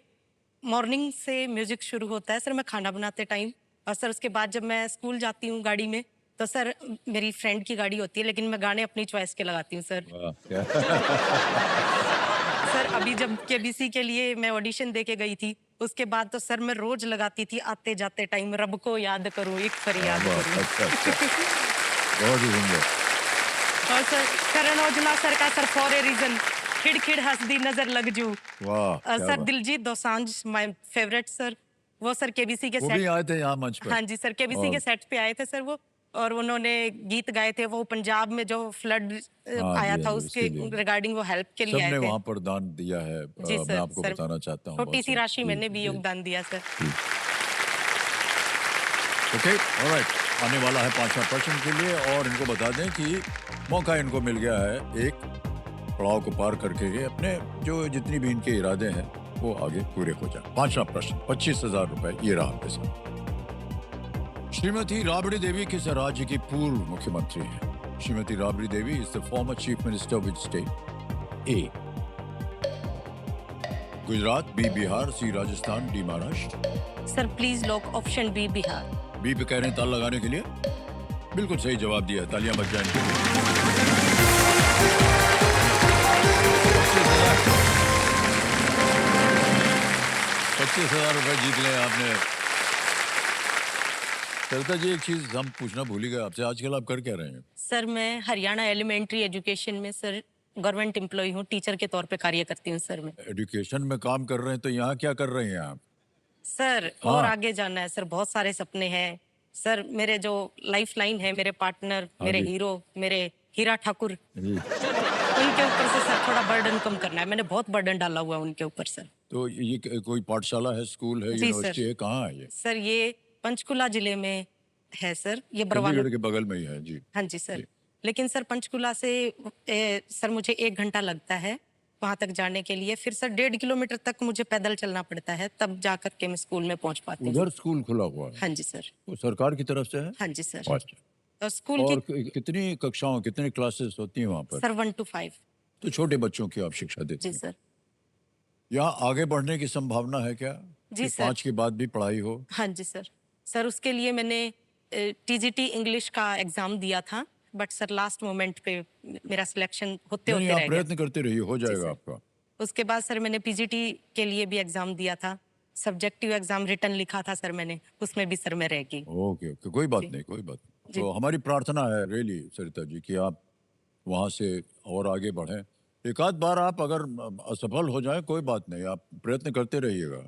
मॉर्निंग से म्यूजिक शुरू होता है सर, मैं खाना बनाते टाइम, और सर उसके बाद जब मैं स्कूल जाती हूँ गाड़ी में, तो सर मेरी फ्रेंड की गाड़ी होती है, लेकिन मैं गाने अपनी चॉइस के लगाती हूँ सर। वाह, क्या सर अभी जब केबीसी के लिए मैं ऑडिशन दे के गई थी, उसके बाद तो सर मैं रोज लगाती थी आते जाते टाइम, रब को याद करो एक फरियाद वाह, करो। अच्छा, अच्छा। बहुत ही सुंदर। और सर करण औजला सर का सर फॉर ए रीजन, खिड़ हंसदी नजर लग जू। वाह, क्या सर बात। Diljit Dosanjh my favourite sir, वो सर केबीसी के वो भी सेट, आए थे यहाँ मंच पर। हाँ जी सर केबीसी के और- सेट पे आए थे सर वो, और उन्होंने गीत गाए थे, वो पंजाब में जो फ्लड हाँ आया जी, था हाँ जी, उसके उसके लिए। रिगार्डिंग वो हेल्प के लिए आए सबने थे। वहाँ पर दान दिया है। जी मैं सर, आपको सर, बताना चाहता हूँ। छोटी सी राशि मैंने भी जी, योगदान दिया सर। Okay, alright. आने वाला है 5वां प्रश्न के लिए, और इनको बता दें कि मौका इनको मिल गया है एक पड़ाव को पार करके के अपने जो जितनी भी इनके इरादे हैं वो आगे पूरे हो जाए। 5वां प्रश्न, 25,000 रुपए ये रहा आपके साथ। श्रीमती राबड़ी देवी किस राज्य की पूर्व मुख्यमंत्री हैं? Shrimati Rabri Devi is the former chief minister of which state? A. Gujarat, B. Bihar, C. Rajasthan, D. Maharashtra. Sir please lock option B Bihar. B पे कह रहे हैं ताल लगाने के लिए? बिल्कुल सही जवाब दिया है, तालियां बज जाएंगी। 25,000 रुपए जीत गए आपने। सरिता जी, एक चीज हम पूछना भूल ही गए आपसे, आजकल आप कर क्या रहे हैं? सर मैं हरियाणा एलिमेंट्री एजुकेशन में सर गवर्नमेंट एम्प्लॉय हूँ, टीचर के तौर पे कार्य करती हूँ सर मैं। एजुकेशन में काम कर रहे हैं, तो यहाँ क्या कर रहे हैं आप? सर और हाँ। आगे जाना है सर, बहुत सारे सपने हैं सर। मेरे जो लाइफ लाइन है, मेरे पार्टनर, मेरे जी। हीरो, मेरे हीरा ठाकुर, जी। उनके ऊपर से सर थोड़ा बर्डन कम करना है। मैंने बहुत बर्डन डाला हुआ है उनके ऊपर सर। तो ये कोई पाठशाला है, स्कूल है, जी यूनिवर्सिटी सर। है, कहाँ है ये? सर ये पंचकुला जिले में है सर, ये बरवाला। चंडीगढ़ के बगल में ही है जी। हाँ जी सर। जी। लेकिन सर पंचकुला से सर मुझे 1 घंटा लगता है वहां तक जाने के लिए, फिर सर 1.5 किलोमीटर तक मुझे पैदल चलना पड़ता है, तब जा करके मैं स्कूल में पहुंच पाती हूँ। उधर स्कूल खुला हुआ है? हाँ जी सर। वो सरकार की तरफ से है? हाँ जी सर। अच्छा। और स्कूल और की कितनी कक्षाओं, कितनी क्लासेस होती हैं वहाँ पर? Sir 1 to 5। तो छोटे बच्चों की आप शिक्षा देते जी हैं? सर। यहाँ आगे बढ़ने की संभावना है क्या? जी कि सर। 5 के बाद भी पढ़ाई हो? हाँ जी सर। सर उसके लिए मैंने टीजीटी इंग्लिश का एग्जाम दिया था, बट सर लास्ट मोमेंट पे मेरा सिलेक्शन होते नहीं, होते आप रह गया। प्रयत्न करते रहिए, हो जाएगा सर। आपका। उसके बाद सर मैंने पीजीटी के लिए भी एग्जाम दिया था, सब्जेक्टिव एग्जाम रिटर्न लिखा था सर मैंने, उसमें भी सर मैं रह गई। ओके ओके, कोई बात जी। नहीं, कोई बात नहीं। जी। तो हमारी प्रार्थना है रियली सरिता जी कि आप वहाँ से और आगे बढ़ें। एक आध बार आप अगर असफल हो जाएं, कोई बात नहीं, आप प्रयत्न करते रहिएगा।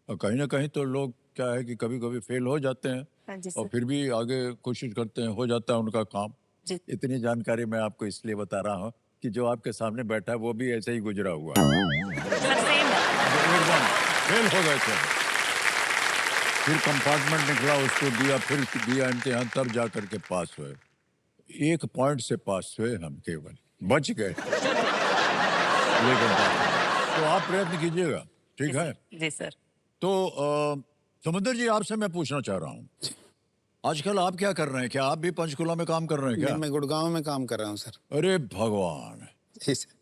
और कहीं ना कहीं तो लोग क्या है कि कभी कभी फेल हो जाते हैं, हाँ जी और सर। फिर भी आगे कोशिश करते हैं, हो जाता है उनका काम। जी। इतनी जानकारी मैं आपको इसलिए बता रहा हूँ कि जो आपके सामने बैठा है वो भी ऐसे ही गुजरा हुआ है। सर सेम है। एकदम फेल हो गए थे, फिर कंपार्टमेंट निकला, उसको दिया, फिर दिया इम्तिहान, तब जा करके पास हुए। 1 पॉइंट से पास हुए हम, केवल बच गए। लेकिन तो आप प्रयत्न कीजिएगा, ठीक है? जी सर। तो समुद्र जी, आपसे मैं पूछना चाह रहा हूँ, आजकल आप क्या कर रहे हैं? क्या आप भी पंचकुला में काम कर रहे हैं क्या? नहीं, मैं गुड़गांव में काम कर रहा हूँ सर। अरे भगवान, जी सर।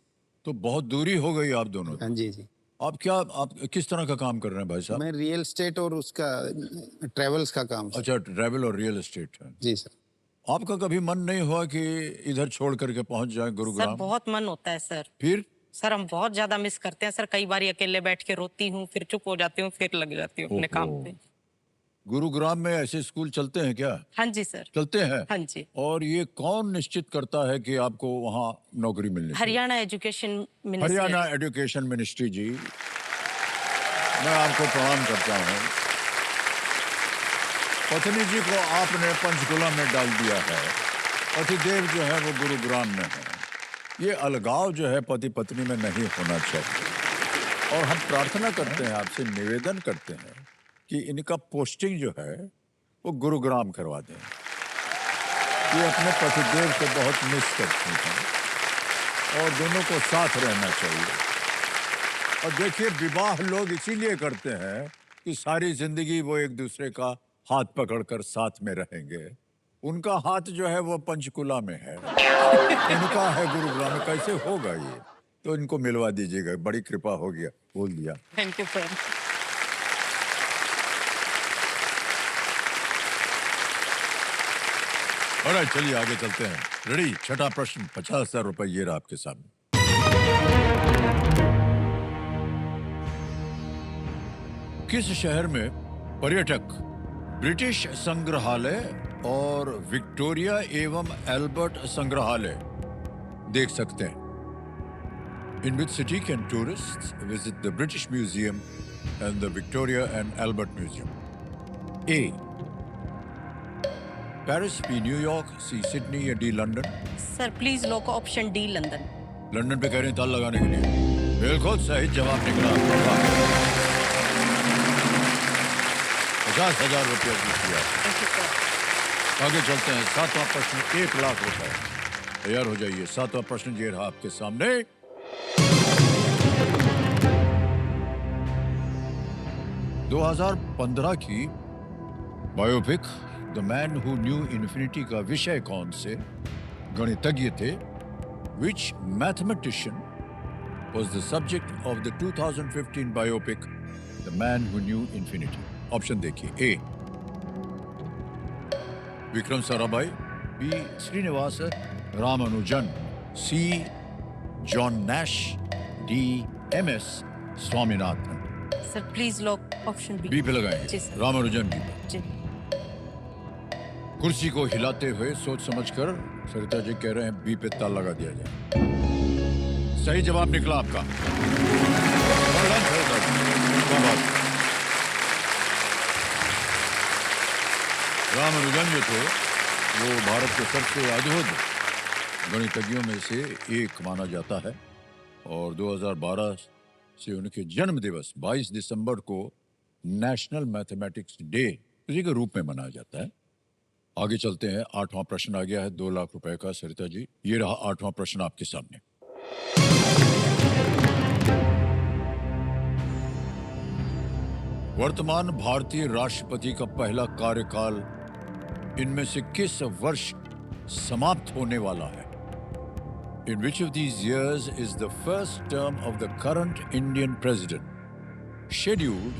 तो बहुत दूरी हो गई आप दोनों। हाँ जी जी। आप किस तरह का काम कर रहे हैं भाई साहब? मैं रियल एस्टेट और उसका ट्रेवल्स का काम सर। अच्छा, ट्रैवल और रियल एस्टेट है। जी सर। आपका कभी मन नहीं हुआ कि इधर छोड़ करके पहुंच जाए सर गुरुग्राम? बहुत मन होता है सर। फिर सर हम बहुत ज्यादा मिस करते हैं सर, कई बार अकेले बैठ के रोती हूँ, फिर चुप हो जाती हूँ, फिर लग जाती हूँ अपने काम ओहो। पे। गुरुग्राम में ऐसे स्कूल चलते हैं क्या? हाँ जी सर। चलते हैं। हाँ जी। और ये कौन निश्चित करता है कि आपको वहाँ नौकरी मिलनी चाहिए? Haryana education ministry. Haryana education ministry ji, मैं आपको प्रणाम करता हूँ। पत्नी जी को आपने पंचकुला में डाल दिया है, पतिदेव जो है वो गुरुग्राम में है। ये अलगाव जो है पति पत्नी में नहीं होना चाहिए। और हम प्रार्थना करते हैं, आपसे निवेदन करते हैं कि इनका पोस्टिंग जो है वो गुरुग्राम करवा दें। ये अपने पतिदेव को बहुत मिस करती हैं और दोनों को साथ रहना चाहिए। और देखिए, विवाह लोग इसीलिए करते हैं कि सारी जिंदगी वो एक दूसरे का हाथ पकड़कर साथ में रहेंगे। उनका हाथ जो है वो पंचकुला में है, इनका है गुरुग्राम में। कैसे होगा ये? तो इनको मिलवा दीजिएगा, बड़ी कृपा हो गया, बोल दिया। Thank you sir. और चलिए आगे चलते हैं। रेडी? छठा प्रश्न, 50,000 रुपए ये रहा आपके सामने। किस शहर में पर्यटक ब्रिटिश संग्रहालय और विक्टोरिया एवं एल्बर्ट संग्रहालय देख सकते हैं? In which city can tourists visit the British Museum and the Victoria and Albert Museum? A. Paris, B. New York, C. Sydney या D. London? सर प्लीज लो को ऑप्शन डी लंदन। लंदन पे कह रहे हैं ताल लगाने के लिए। बिल्कुल सही जवाब निकला। 50,000 रुपया जीत लिया। Thank you sir. आगे चलते हैं। सातवां प्रश्न, 1 लाख रुपए। तैयार हो जाइए। सातवां प्रश्न ये रहा आपके सामने। 2015 की biopic the man who knew infinity का विषय कौन से गणितज्ञ थे? Which mathematician was the subject of the 2015 biopic The Man Who Knew Infinity? Option देखिए। A. Vikram Sarabhai, B. Srinivasa Ramanujan, C. John Nash, D. M S. Swaminathan. Sir please lock option B. B पे लगाएंगे। जी sir. Ramanujan B पे। जी। कुर्सी को हिलाते हुए सोच समझकर सरिता जी कह रहे हैं बी पे ताला लगा दिया जाए। सही जवाब निकला आपका। Well done, Sarita ji. क्या बात। रामानुजन जो थे वो भारत के सबसे अद्भुत गणितज्ञों में से एक माना जाता है और 2012 से उनके जन्म दिवस 22 दिसंबर को नेशनल मैथमेटिक्स डे उसी के रूप में मनाया जाता है। आगे चलते हैं। 8वां प्रश्न आ गया है 2 लाख रुपए का। सरिता जी, ये रहा 8वां प्रश्न आपके सामने। वर्तमान भारतीय राष्ट्रपति का पहला कार्यकाल इनमें से किस वर्ष समाप्त होने वाला है? In which of these years is the first term of the current Indian president scheduled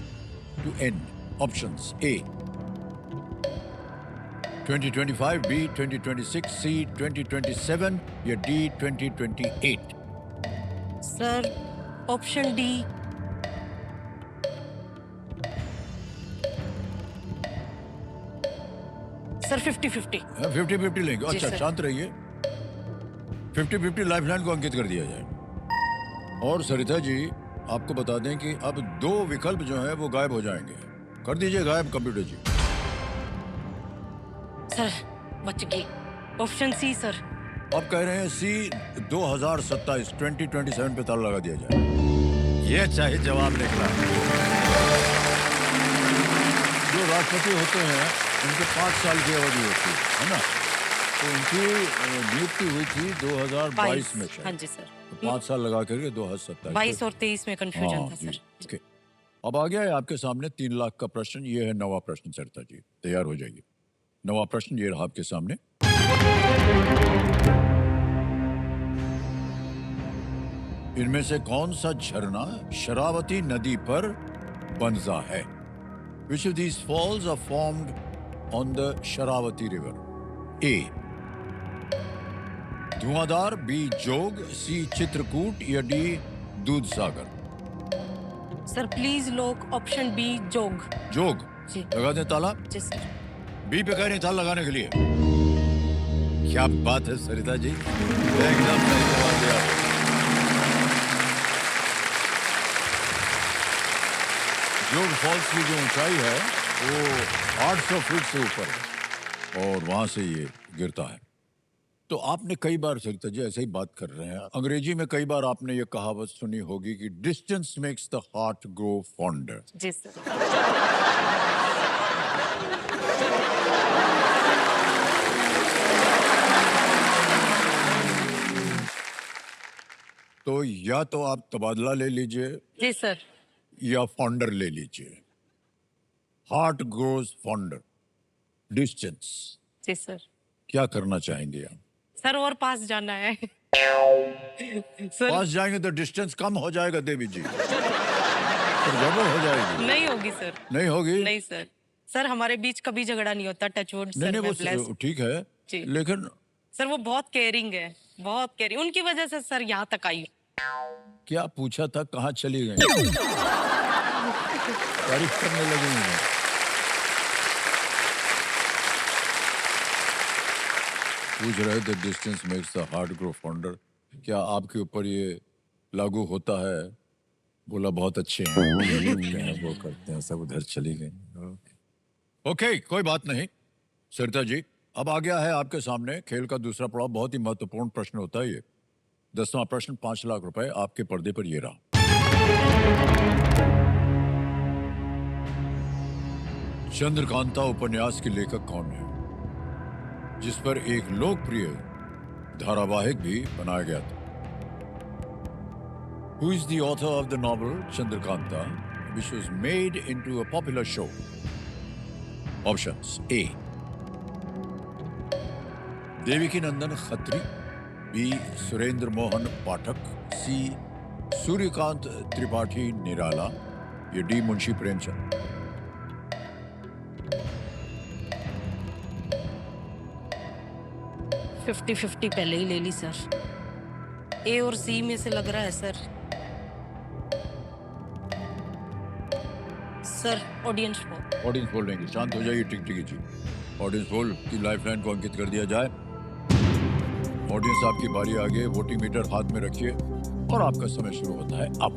to end? Options: A. 2025, B. 2026, C. 2027 या D. 2028? Sir option D. Sir 50-50। 50-50 लेंगे। जी अच्छा, सर। शांत रहिए। 50-50 लाइफलाइन को अंकित कर दिया जाए। और सरिता जी, आपको बता दें कि अब 2 विकल्प जो हैं वो गायब हो जाएंगे। कर दीजिए गायब कंप्यूटर जी। सर बच गई। Option C sir. अब कह रहे हैं सी 2027 2027 पे ताला लगा दिया जाए। ये चाहे जवाब निकला। जो राष्ट्रपति होते हैं उनके 5 साल की अवधि होती है ना? तो उनकी नियुक्ति हुई थी 2022 में शायद। हाँ जी सर। तो 5 साल लगा करके 2027। 22 और 23 में कंफ्यूजन हाँ था जी, सर। ओके। अब आ गया है आपके सामने 3 लाख का प्रश्न। ये है 9वां प्रश्न। सरिता जी, तैयार हो जाइए। 9वां प्रश्न ये रहा आपके सामने। इनमें से कौन सा झरना शरावती नदी पर बनता है? Which of these falls are formed on the Sharavati river? A. Dhuandhar, B. जोग, C. चित्रकूट या D. दूधसागर? सर प्लीज लोग ऑप्शन बी जोग। जोग जी लगा दें ताला। जी सर। बी पे कह रही ताला लगाने के लिए। क्या बात है सरिता जी, एकदम सही जवाब दिया। जोग फॉल्स की जो ऊंचाई है वो 800 फीट से ऊपर है और वहां से ये गिरता है। तो आपने कई बार, सरिता जी ऐसे ही बात कर रहे हैं, अंग्रेजी में कई बार आपने ये कहावत सुनी होगी कि distance makes the heart grow fonder. जी सर। तो या तो आप तबादला ले लीजिए जी सर। या फॉन्डर ले लीजिए। Heart grows fonder, distance. जी सर। क्या करना चाहेंगे आप? सर और पास जाना है सर। पास जाएंगे तो डिस्टेंस कम हो जाएगा देवी जी, फिर गड़बड़ हो जाएगी। नहीं होगी सर। नहीं होगी? नहीं सर। सर हमारे बीच कभी झगड़ा नहीं होता, टच वुड नहीं सर। नहीं, मैं blessed। वो ठीक है, जी। लेकिन सर वो बहुत केयरिंग है, बहुत केयरिंग, उनकी वजह से सर यहाँ तक आई हूँ। क्या पूछा था, कहाँ चली गई? तारीफ करने लगी हैं। पूछ रहे थे distance makes the heart grow fonder, क्या आपके ऊपर ये लागू होता है? बोला बहुत अच्छे हैं, ये करते हैं, वो करते हैं, सब उधर चली गई। ओके, कोई बात नहीं। सरिता जी, अब आ गया है आपके सामने खेल का दूसरा पड़ाव। बहुत ही महत्वपूर्ण प्रश्न होता है ये। 10वां प्रश्न, 5 लाख रुपए आपके पर्दे पर ये रहा। चंद्रकांता उपन्यास के लेखक कौन है, जिस पर एक लोकप्रिय धारावाहिक भी बनाया गया था? Who is the author of the novel Chandrakanta, which was made into a popular show? Options: A. देविकी Nandan Khatri, B. Surendra Mohan Pathak, C. Suryakant Tripathi Nirala, या D. मुंशी प्रेमचंद। 50-50 पहले ही ले ली सर। ए और सी में से लग रहा है सर। सर ऑडियंस को। ऑडियंस बोल देंगे, शांत हो जाइए टिकटिकी जी। ऑडियंस बोल की लाइफलाइन को अंकित कर दिया जाए। ऑडियंस आपकी बारी आ गई, वोटिंग मीटर हाथ में रखिए और आपका समय शुरू होता है अब।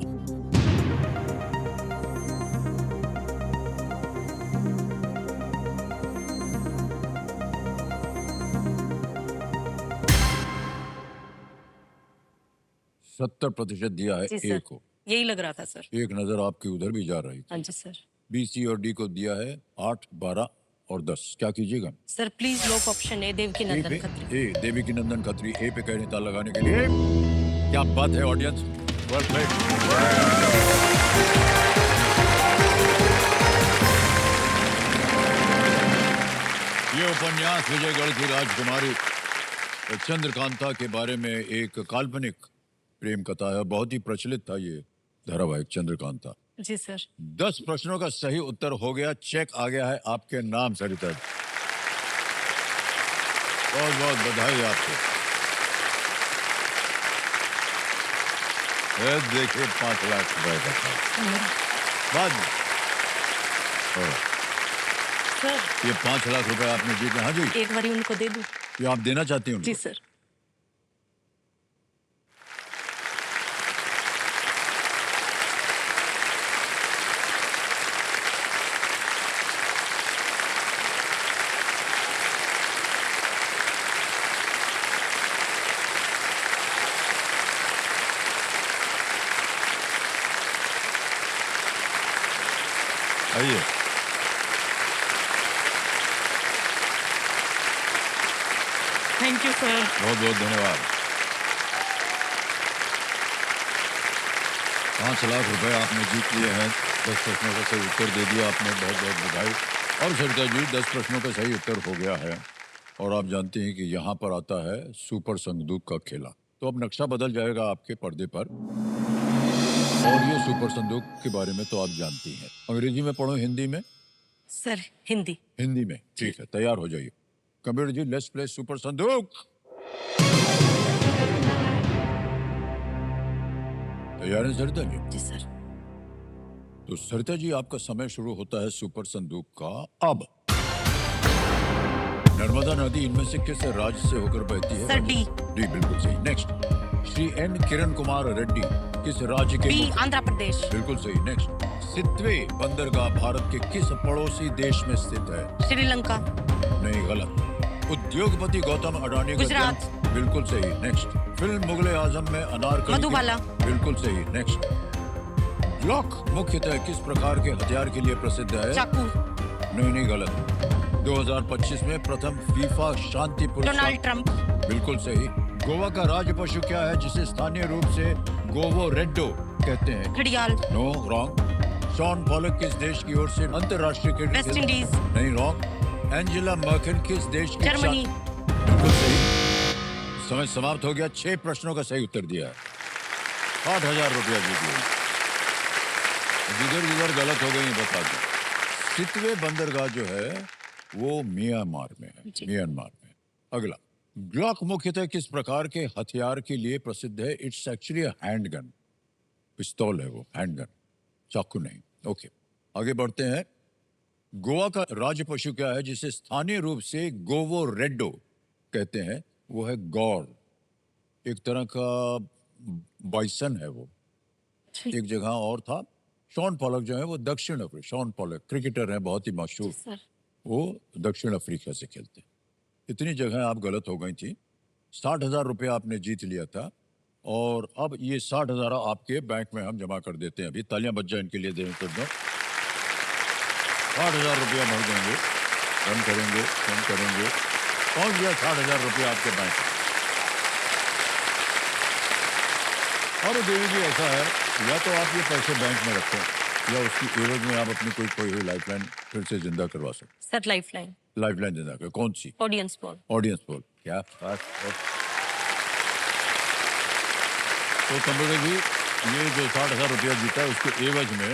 सत्तर प्रतिशत दिया है जी ए सर। को। यही लग रहा था सर। एक नजर आपकी उधर भी जा रही हाँ थी। जी सर। बी, सी और डी को दिया है 8, 12 और 10। क्या कीजिएगा? Sir please lock option A, Devaki ए नंदन पे, खत्री। ए देविकी नंदन खत्री, ए पे कहने ताला लगाने के लिए। क्या बात है ऑडियंस, वेल प्लेड। ये उपन्यास विजयगढ़ की राजकुमारी चंद्रकांता के बारे में एक काल्पनिक प्रेम कथा है। बहुत ही प्रचलित था ये धारावाहिक चंद्रकांता। जी सर। 10 प्रश्नों का सही उत्तर हो गया, चेक आ गया है आपके नाम सरिता जी। बहुत बहुत बधाई आपको। ये देखिए 5 लाख रुपए का था। बाद में सर ये 5 लाख रुपए आपने जीते। हाँ जी, एक बारी उनको दे दूं? ये आप देना चाहती हूँ? जी सर। आइए। Thank you sir. बहुत बहुत धन्यवाद। 5 लाख रुपए आपने जीत लिए हैं। 10 प्रश्नों का सही उत्तर दे दिया आपने, बहुत बहुत बधाई। और सरिता जी, 10 प्रश्नों का सही उत्तर हो गया है और आप जानते हैं कि यहाँ पर आता है सुपर संदूक का खेला। तो अब नक्शा बदल जाएगा आपके पर्दे पर और ये सुपर संदूक के बारे में तो आप जानती हैं। अंग्रेजी में पढ़ो, हिंदी में? सर हिंदी। हिंदी में, ठीक है। तैयार हो जाइए। Computer ji, let's play super Sandook. तैयार है सरिता जी? जी सर। तो सरिता जी आपका समय शुरू होता है सुपर संदूक का अब। नर्मदा नदी इनमें से किस राज्य से होकर बहती है? Sir D. डी बिल्कुल सही। नेक्स्ट, श्री एन किरण कुमार रेड्डी किस राज्य के? बी आंध्र प्रदेश। बिल्कुल सही। नेक्स्ट, सितवे बंदरगाह भारत के किस पड़ोसी देश में स्थित है? श्रीलंका। नहीं, गलत। उद्योगपति गौतम अडानी का गुजरात। जन्म? बिल्कुल सही। नेक्स्ट, फिल्म मुगले आजम में अनारकली मधुबाला। बिल्कुल सही। नेक्स्ट, ग्लॉक मुख्यतः किस प्रकार के हथियार के लिए प्रसिद्ध है? चाकू। नहीं, गलत। 2025 में प्रथम फीफा शांति पुरस्कार? Donald Trump. बिल्कुल सही। गोवा का राज्य पशु क्या है जिसे स्थानीय रूप से गोवो रेड्डो कहते हैं? घड़ियाल। No, wrong. शॉन पॉलक किस देश की ओर से अंतरराष्ट्रीय क्रिकेट? West Indies. नहीं, रॉन्ग। एंजेला मर्केल किस देश की? जर्मनी। बिल्कुल सही। समय समाप्त हो गया। 6 प्रश्नों का सही उत्तर दिया है। 60,000 रुपया जीत गए। जिधर गलत हो गई बता दो। सितवे बंदरगाह जो है वो म्यांमार में है। म्यांमार में। अगला, ग्लॉक मुख्यतः किस प्रकार के हथियार के लिए प्रसिद्ध है? It's actually handgun. पिस्तौल है वो, हैंडगन, चाकू नहीं। ओके, आगे बढ़ते हैं। गोवा का राज्य पशु क्या है जिसे स्थानीय रूप से गोवो रेड्डो कहते हैं? वो है गौर। एक तरह का बाइसन है वो। एक जगह और था। शॉन पॉलक जो है वो दक्षिण अफ्रीका, शॉन पॉलक क्रिकेटर है बहुत ही मशहूर, वो दक्षिण अफ्रीका से खेलते हैं। इतनी जगह आप गलत हो गई थी। 60,000 रुपया आपने जीत लिया था और अब ये 60,000 आपके बैंक में हम जमा कर देते हैं। अभी तालियां बज जाए इनके लिए, दें कर दो। 60,000 रुपया भर देंगे, कम करेंगे। पहुंच गया 60,000 रुपया आपके बैंक में। और देवी जी ऐसा है, या तो आप ये पैसे बैंक में रखें या उसकी एवज में आप अपनी कोई खोई हुई लाइफलाइन फिर से जिंदा करवा सकते। Sir lifeline. लाइफलाइन जिंदा कर, कौन सी? Audience poll. Audience poll. क्या बात। तो कंप्यूटर जी, ये जो 60,000 रुपया जीता है उसके एवज में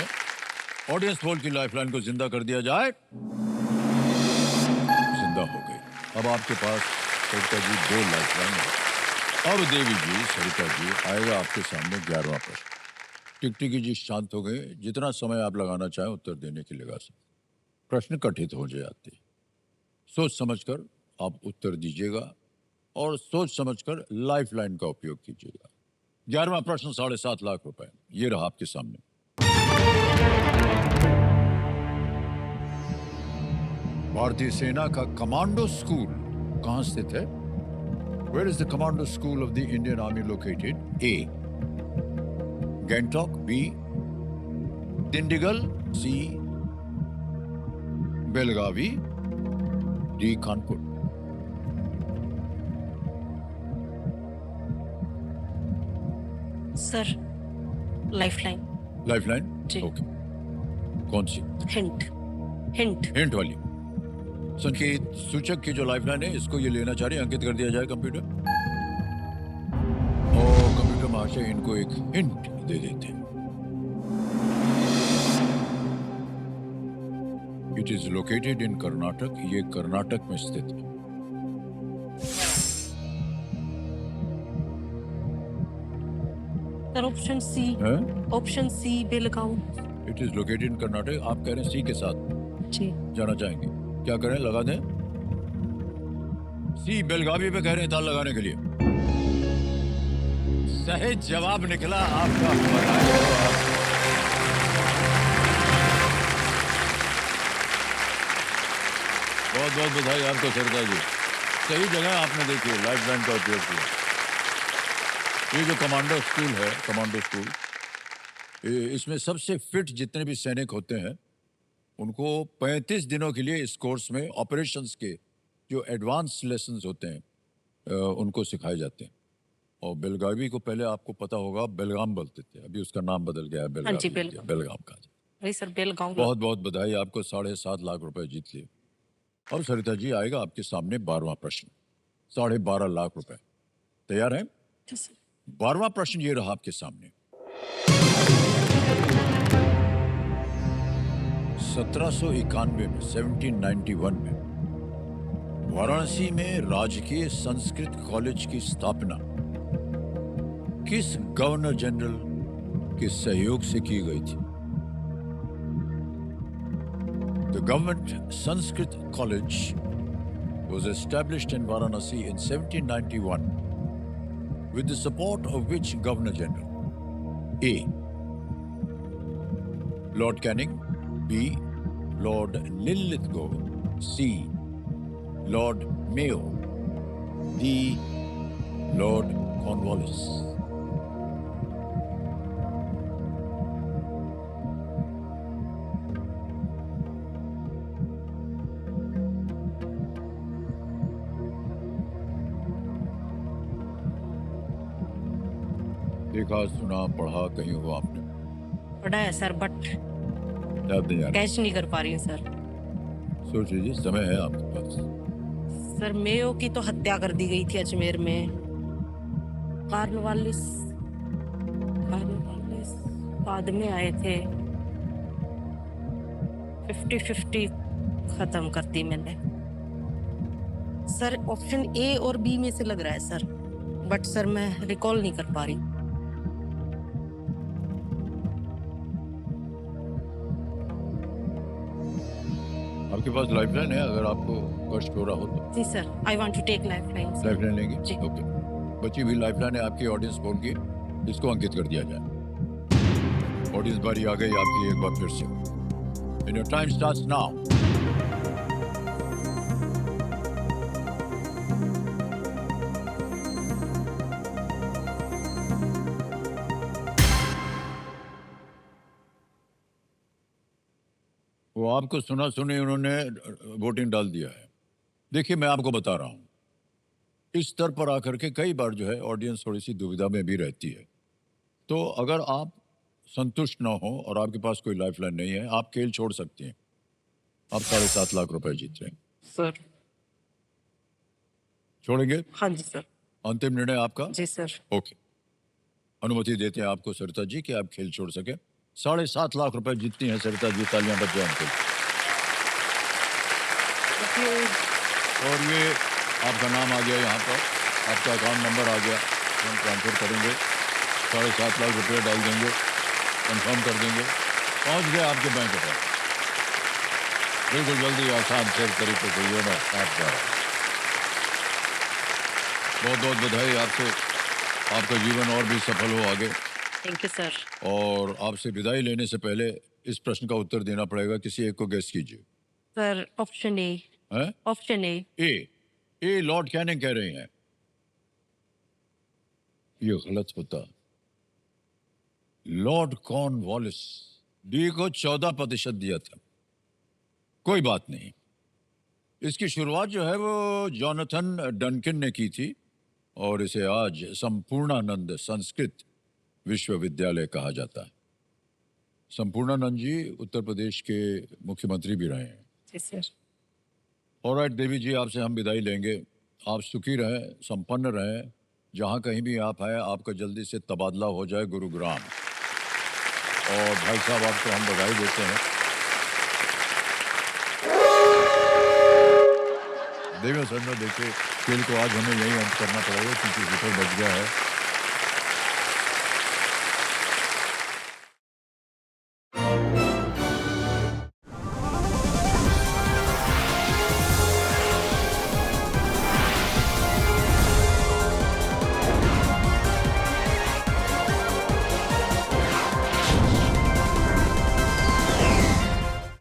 ऑडियंस पोल की लाइफलाइन को जिंदा कर दिया जाए। जिंदा हो गई। अब आपके पास सरिता जी 2 लाइफलाइन है। अब देवी जी, सरिता जी, आएगा आपके सामने 11वां प्रश्न। टिकटिकी जी शांत हो गए। जितना समय आप लगाना चाहें उत्तर देने के लिए लगा सकते। प्रश्न कठिन हो जाते, सोच समझकर आप उत्तर दीजिएगा और सोच समझकर लाइफलाइन का उपयोग कीजिएगा। 11वां प्रश्न 7.5 लाख रुपए ये रहा आपके सामने। भारतीय सेना का कमांडो स्कूल कहां स्थित है? Where is the commando school of the Indian Army located? A. Gangtok. B. Dindigul. C. Belgavi. D. Kanpur. Sir lifeline. Lifeline? जी। ओके। कौन सी? हिंट। हिंट वाली संकेत सूचक की जो लाइफलाइन है, इसको ये लेना चाह रहे हैं। अंकित कर दिया जाए कंप्यूटर। और कंप्यूटर महाशय इनको एक हिंट दे देते हैं। It is located in Karnataka. ये कर्नाटक में स्थित है। Sir option C. Option C Belgaum. It is located in Karnataka. आप कह रहे हैं सी के साथ जी जाना चाहेंगे? क्या करें, लगा दें? सी बेलगावी पे कह रहे हैं ताल लगाने के लिए। सही जवाब निकला आपका। बहुत बहुत बधाई आपको सरिता जी। सही जगह आपने देखी, लाइफलाइन का उपयोग किया। ये जो कमांडो स्कूल है, कमांडो स्कूल, इसमें सबसे फिट जितने भी सैनिक होते हैं उनको 35 दिनों के लिए इस कोर्स में ऑपरेशंस के जो एडवांस लेसन्स होते हैं उनको सिखाए जाते हैं। और बेलगावी को पहले आपको पता होगा बेलगाम बोलते थे, अभी उसका नाम बदल गया है, बेलगाम का। वही सर बेलगांव। बहुत बहुत बधाई, आपको 7.5 लाख रुपए जीत लिए। और सरिता जी आएगा आपके सामने 12वां प्रश्न, 12.5 लाख रुपए। तैयार हैं? 12वां प्रश्न ये रहा आपके सामने। 1791 में 1791 में वाराणसी में राजकीय संस्कृत कॉलेज की स्थापना किस गवर्नर जनरल के सहयोग से की गई थी? The government Sanskrit College was established in Varanasi in 1791 with the support of which Governor General? A. Lord Canning. B. Lord Linlithgow. C. Lord Mayo. D. Lord Cornwallis. देखा सुना पढ़ा कहीं हुआ आपने? पढ़ा है सर, बट याद नहीं आ रहा। कैच नहीं कर पा रही हूँ सर। सोच लीजिए, समय है आपके पास। सर मेयो की तो हत्या कर दी गई थी अजमेर में। कार्नवालिस कार्नवालिस बाद में आए थे। 50-50 खत्म कर दी मैंने। सर ऑप्शन ए और बी में से लग रहा है सर, बट सर मैं रिकॉल नहीं कर पा रही। आपके पास लाइफलाइन है अगर आपको कष्ट हो रहा हो तो? जी sir, I want to take lifeline. Lifeline लेंगे? जी। ओके। बची हुई लाइफलाइन है आपकी ऑडियंस बोल के, इसको अंकित कर दिया जाए। ऑडियंस बारी आ गई आपकी एक बार फिर से। And your time starts now. वो आपको सुना सुनी उन्होंने वोटिंग डाल दिया है। देखिए मैं आपको बता रहा हूँ, इस स्तर पर आकर के कई बार जो है ऑडियंस थोड़ी सी दुविधा में भी रहती है। तो अगर आप संतुष्ट ना हो और आपके पास कोई लाइफलाइन नहीं है, आप खेल छोड़ सकते हैं। आप 7.5 लाख रुपए जीत रहे हैं। सर छोड़ेंगे? हाँ जी सर। अंतिम निर्णय आपका? जी सर। ओके, अनुमति देते हैं आपको सरिता जी कि आप खेल छोड़ सके। 7.5 लाख रुपए जीतती हैं सरिता जी, तालियां बज जाए उनके लिए। और ये आपका नाम आ गया यहाँ पर, आपका अकाउंट नंबर आ गया, हम ट्रांसफर करेंगे, 7.5 लाख रुपए डाल देंगे, कंफर्म कर देंगे, पहुँच गए आपके बैंक पर। बिल्कुल जल्दी आसान से तरीके से ये ना आपका बहुत बहुत बधाई आपसे। आपका जीवन और भी सफल हो आगे। Thank you sir. और आपसे विदाई लेने से पहले इस प्रश्न का उत्तर देना पड़ेगा, किसी एक को गेस कीजिए। Sir option A. हैं? Option A. A Lord Canning कह रही हैं। ये गलत होता। Lord Cornwallis. डी को 14% दिया था। कोई बात नहीं, इसकी शुरुआत जो है वो जॉनथन डनकिन ने की थी और इसे आज संपूर्णानंद संस्कृत विश्वविद्यालय कहा जाता है। संपूर्णानंद जी उत्तर प्रदेश के मुख्यमंत्री भी रहे हैं। जी सर। ऑलराइट देवी जी, आपसे हम विदाई लेंगे। आप सुखी रहें, संपन्न रहें, जहाँ कहीं भी आप हैं आपका जल्दी से तबादला हो जाए गुरुग्राम। और भाई साहब आपको हम बधाई देते हैं। देवी सर, देखिए खेल को आज हमें यही अंत करना पड़ेगा क्योंकि विफल बच गया है।